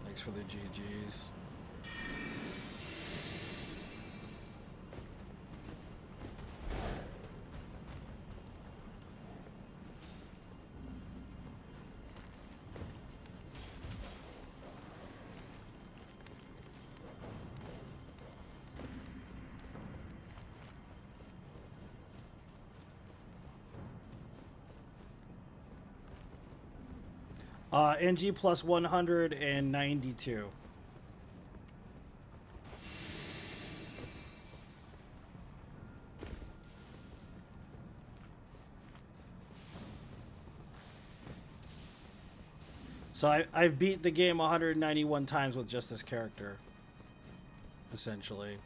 Speaker 1: Thanks for the GGs. NG+192. So I've beat the game 191 times with just this character, essentially.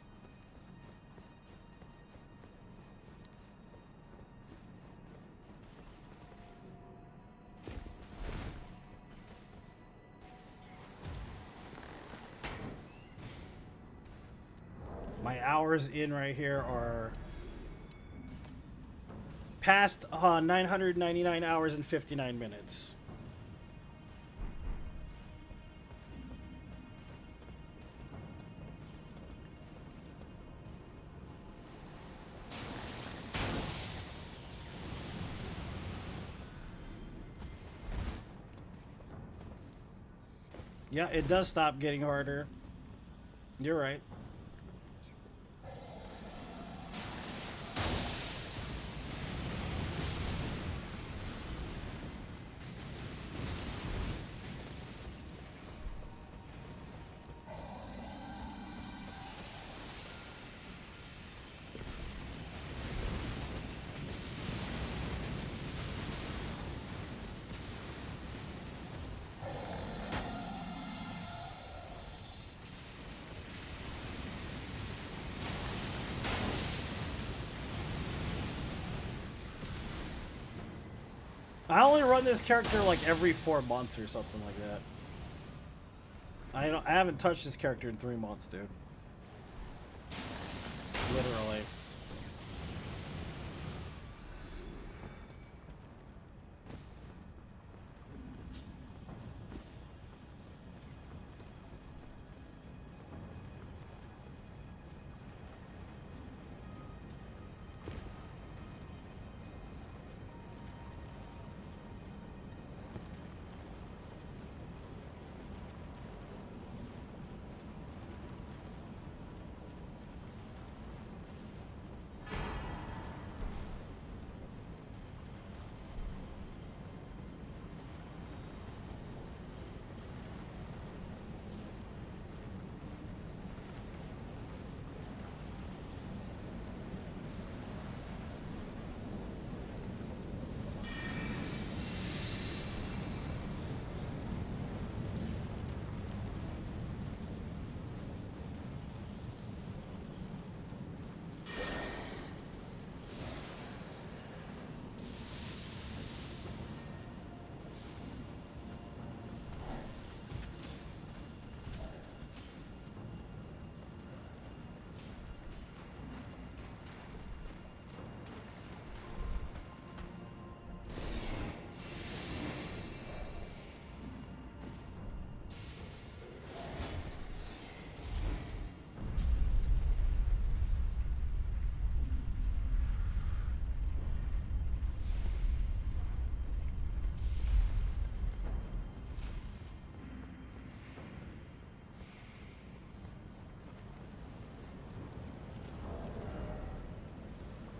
Speaker 1: My hours in right here are past 999 hours and 59 minutes. Yeah, it does stop getting harder. You're right. I only run this character like every 4 months or something like that. I haven't touched this character in 3 months, dude. Literally.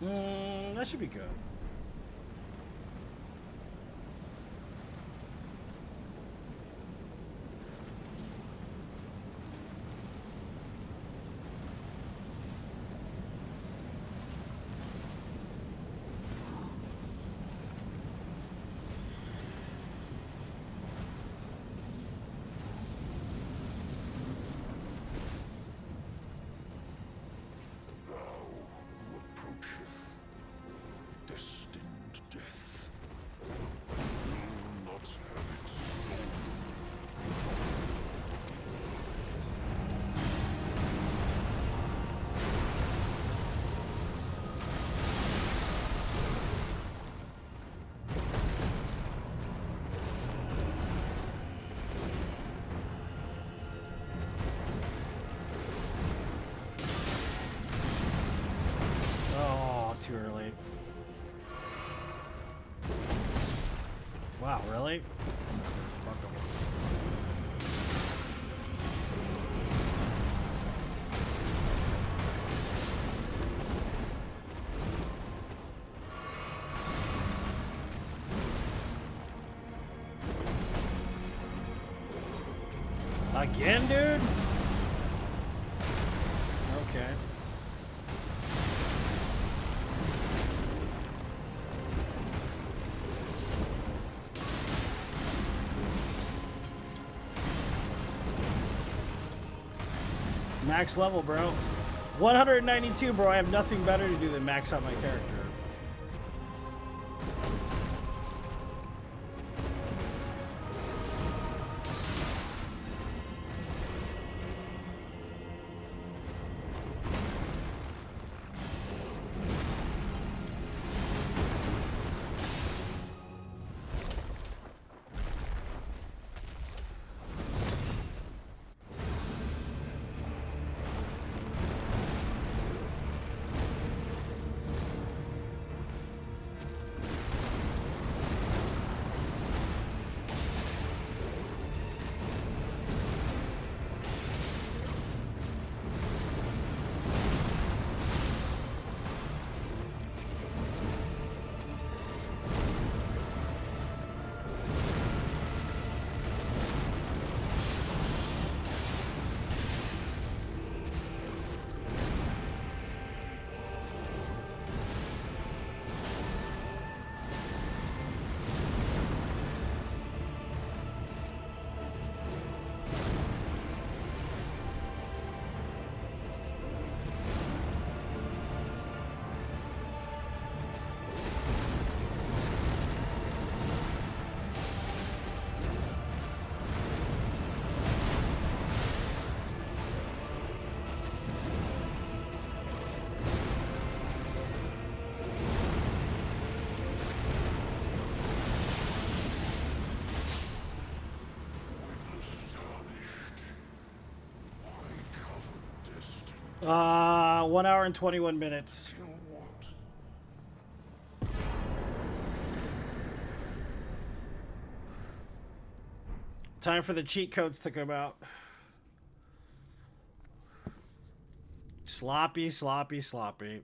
Speaker 1: That should be good. Too early. Wow, really? Fuck 'em. Again, dude? Okay. Max level, bro. 192, bro. I have nothing better to do than max out my character. Uh, 1 hour and 21 minutes. Time for the cheat codes to come out. Sloppy, sloppy, sloppy.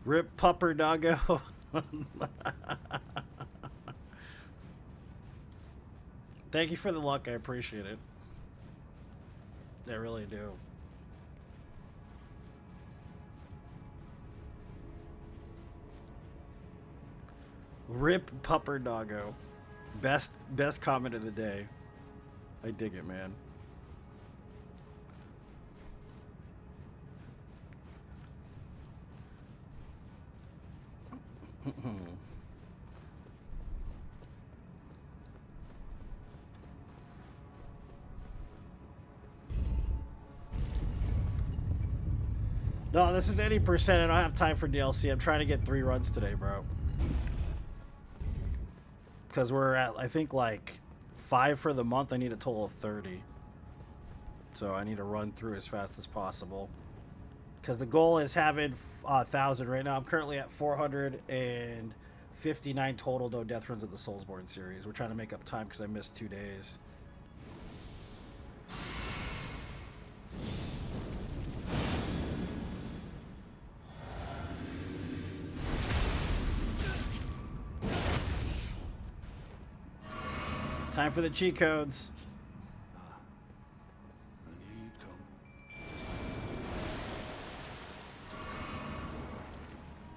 Speaker 1: Rip pupper doggo. Thank you for the luck. I appreciate it. I really do. Rip pupper doggo. Best comment of the day. I dig it, man. No, this is any percent. I don't have time for DLC. I'm trying to get 3 runs today, bro. Because we're at, I think, like 5 for the month. I need a total of 30. So I need to run through as fast as possible. Because the goal is having 1,000 right now. I'm currently at 459 total no death runs of the Soulsborne series. We're trying to make up time because I missed 2 days. Time for the cheat codes.
Speaker 3: I knew you'd come.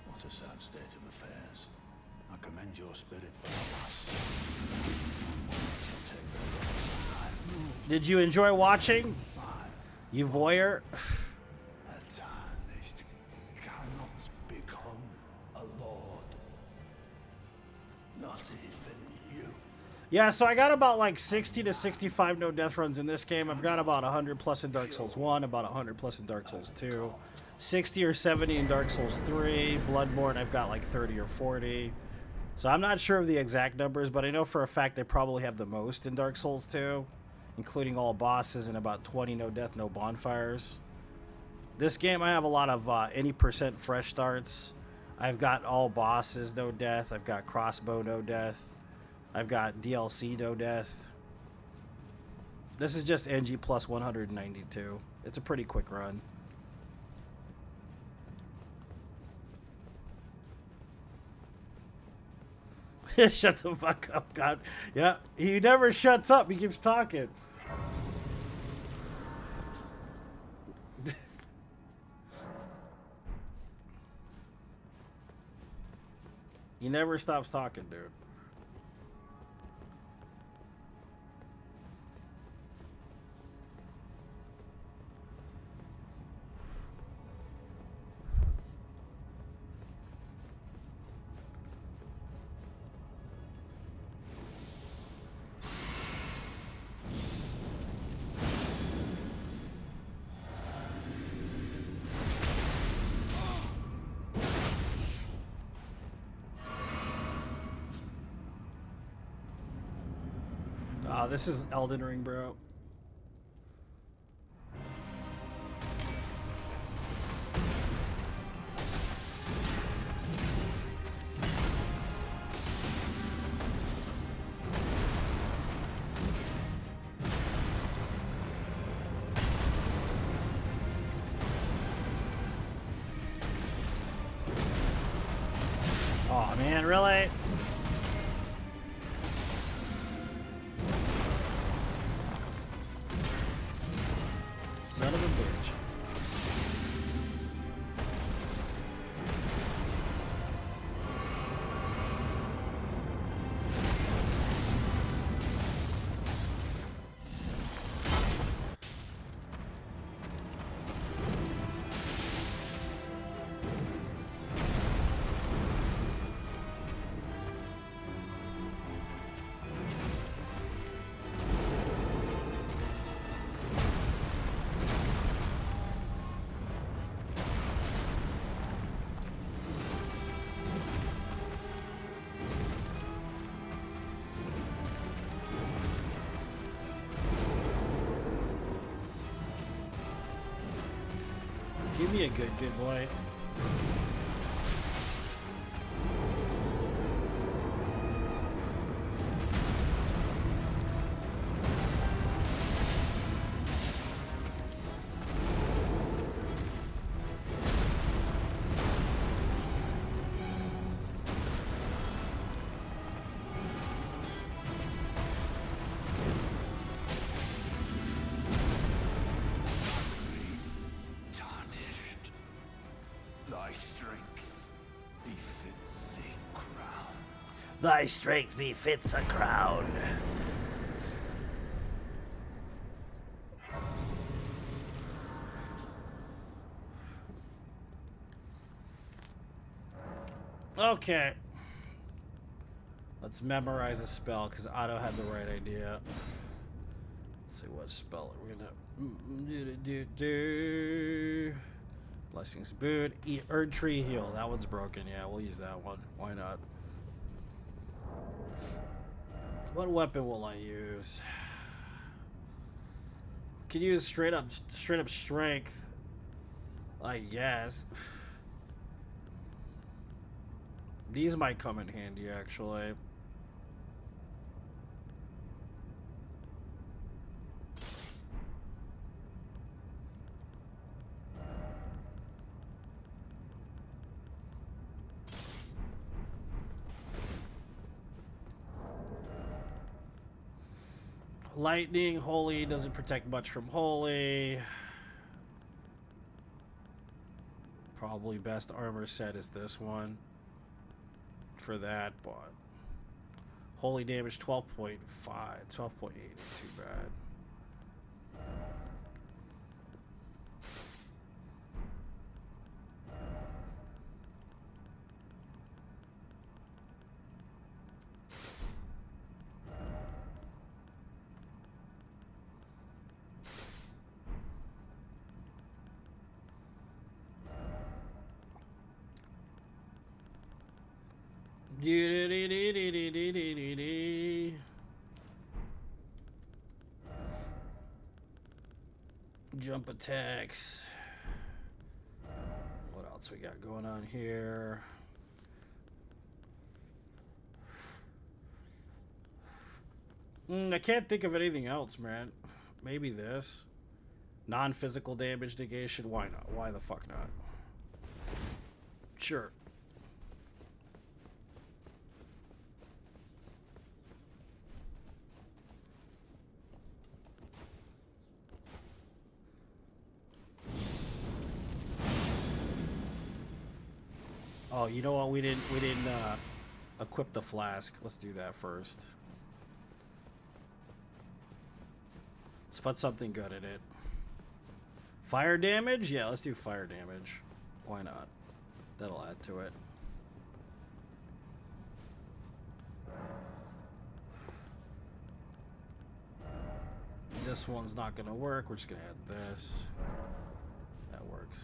Speaker 3: What a sad state of affairs. I commend your spirit, but alas, it'll take the
Speaker 1: Did you enjoy watching? You voyeur?
Speaker 3: a tarnished cannot become a lord. Not even you.
Speaker 1: Yeah, so I got about like 60 to 65 no death runs in this game. I've got about 100 plus in Dark Souls 1, about 100 plus in Dark Souls 2, 60 or 70 in Dark Souls 3. Bloodborne, I've got like 30 or 40. So I'm not sure of the exact numbers, but I know for a fact I probably have the most in Dark Souls 2, including all bosses and about 20 no death, no bonfires. This game, I have a lot of any percent fresh starts. I've got all bosses no death. I've got crossbow no death. I've got DLC no death. This is just NG+192. It's a pretty quick run. Shut the fuck up, God. Yeah, he never shuts up. He keeps talking. He never stops talking, dude. This is Elden Ring, bro. Oh man, really? Son of a bitch. Give me a good boy.
Speaker 3: Tarnished. Thy strength befits a crown.
Speaker 1: Thy strength befits a crown. Okay. Let's memorize a spell because Otto had the right idea. Let's see what spell we're gonna do. Bless Blessings boot. Erd tree heal. That one's broken. Yeah, we'll use that one. Why not? What weapon will I use? Could use straight up strength, I guess. These might come in handy, actually. Lightning, holy doesn't protect much from holy. Probably best armor set is this one for that, but holy damage 12.5, 12.8 ain't too bad. Jump attacks. What else we got going on here? I can't think of anything else, man. Maybe this. Non-physical damage negation. Why not? Why the fuck not? Sure. Oh, you know what? We didn't equip the flask. Let's do that first. Let's put something good in it. Fire damage? Yeah, let's do fire damage. Why not? That'll add to it. This one's not gonna work. We're just gonna add this. That works.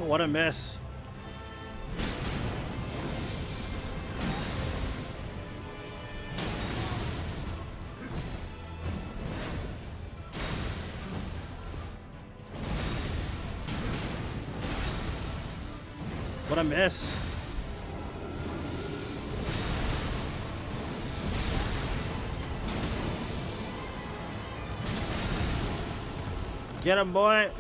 Speaker 1: What a miss. What a miss. Get him, boy.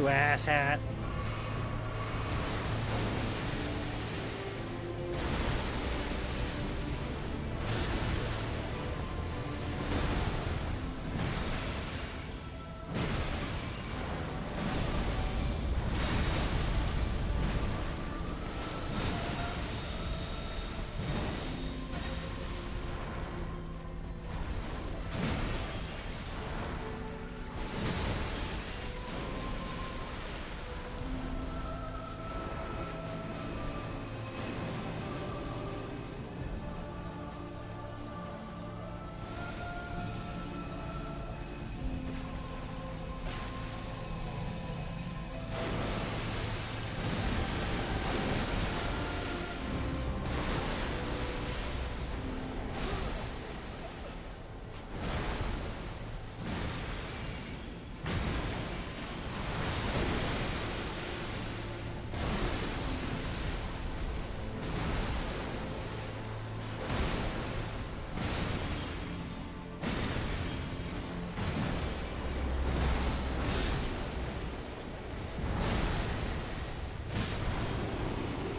Speaker 1: You asshat.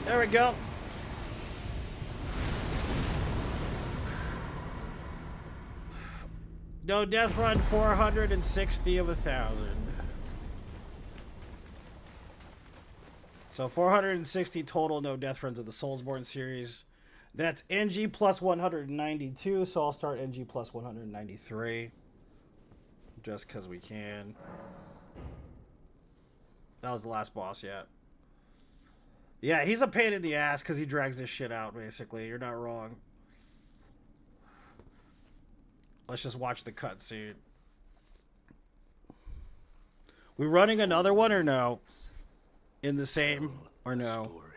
Speaker 1: There we go. No death run, 460 of 1,000. So 460 total no death runs of the Soulsborne series. That's NG plus 192, so I'll start NG plus 193. Just because we can. That was the last boss yet. Yeah, he's a pain in the ass because he drags this shit out, basically. You're not wrong. Let's just watch the cutscene. We running another one or no? In the same or no?
Speaker 3: Story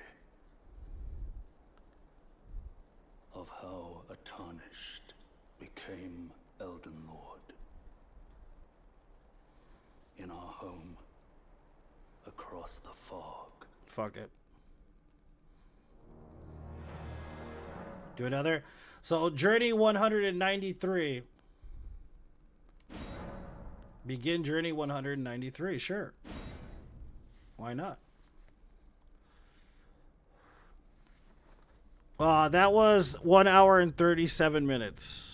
Speaker 3: of how a tarnished became Elden Lord. In our home, across the fog.
Speaker 1: Fuck it. Do another. So, Journey 193. Begin Journey 193. Sure. Why not? That was 1 hour and 37 minutes.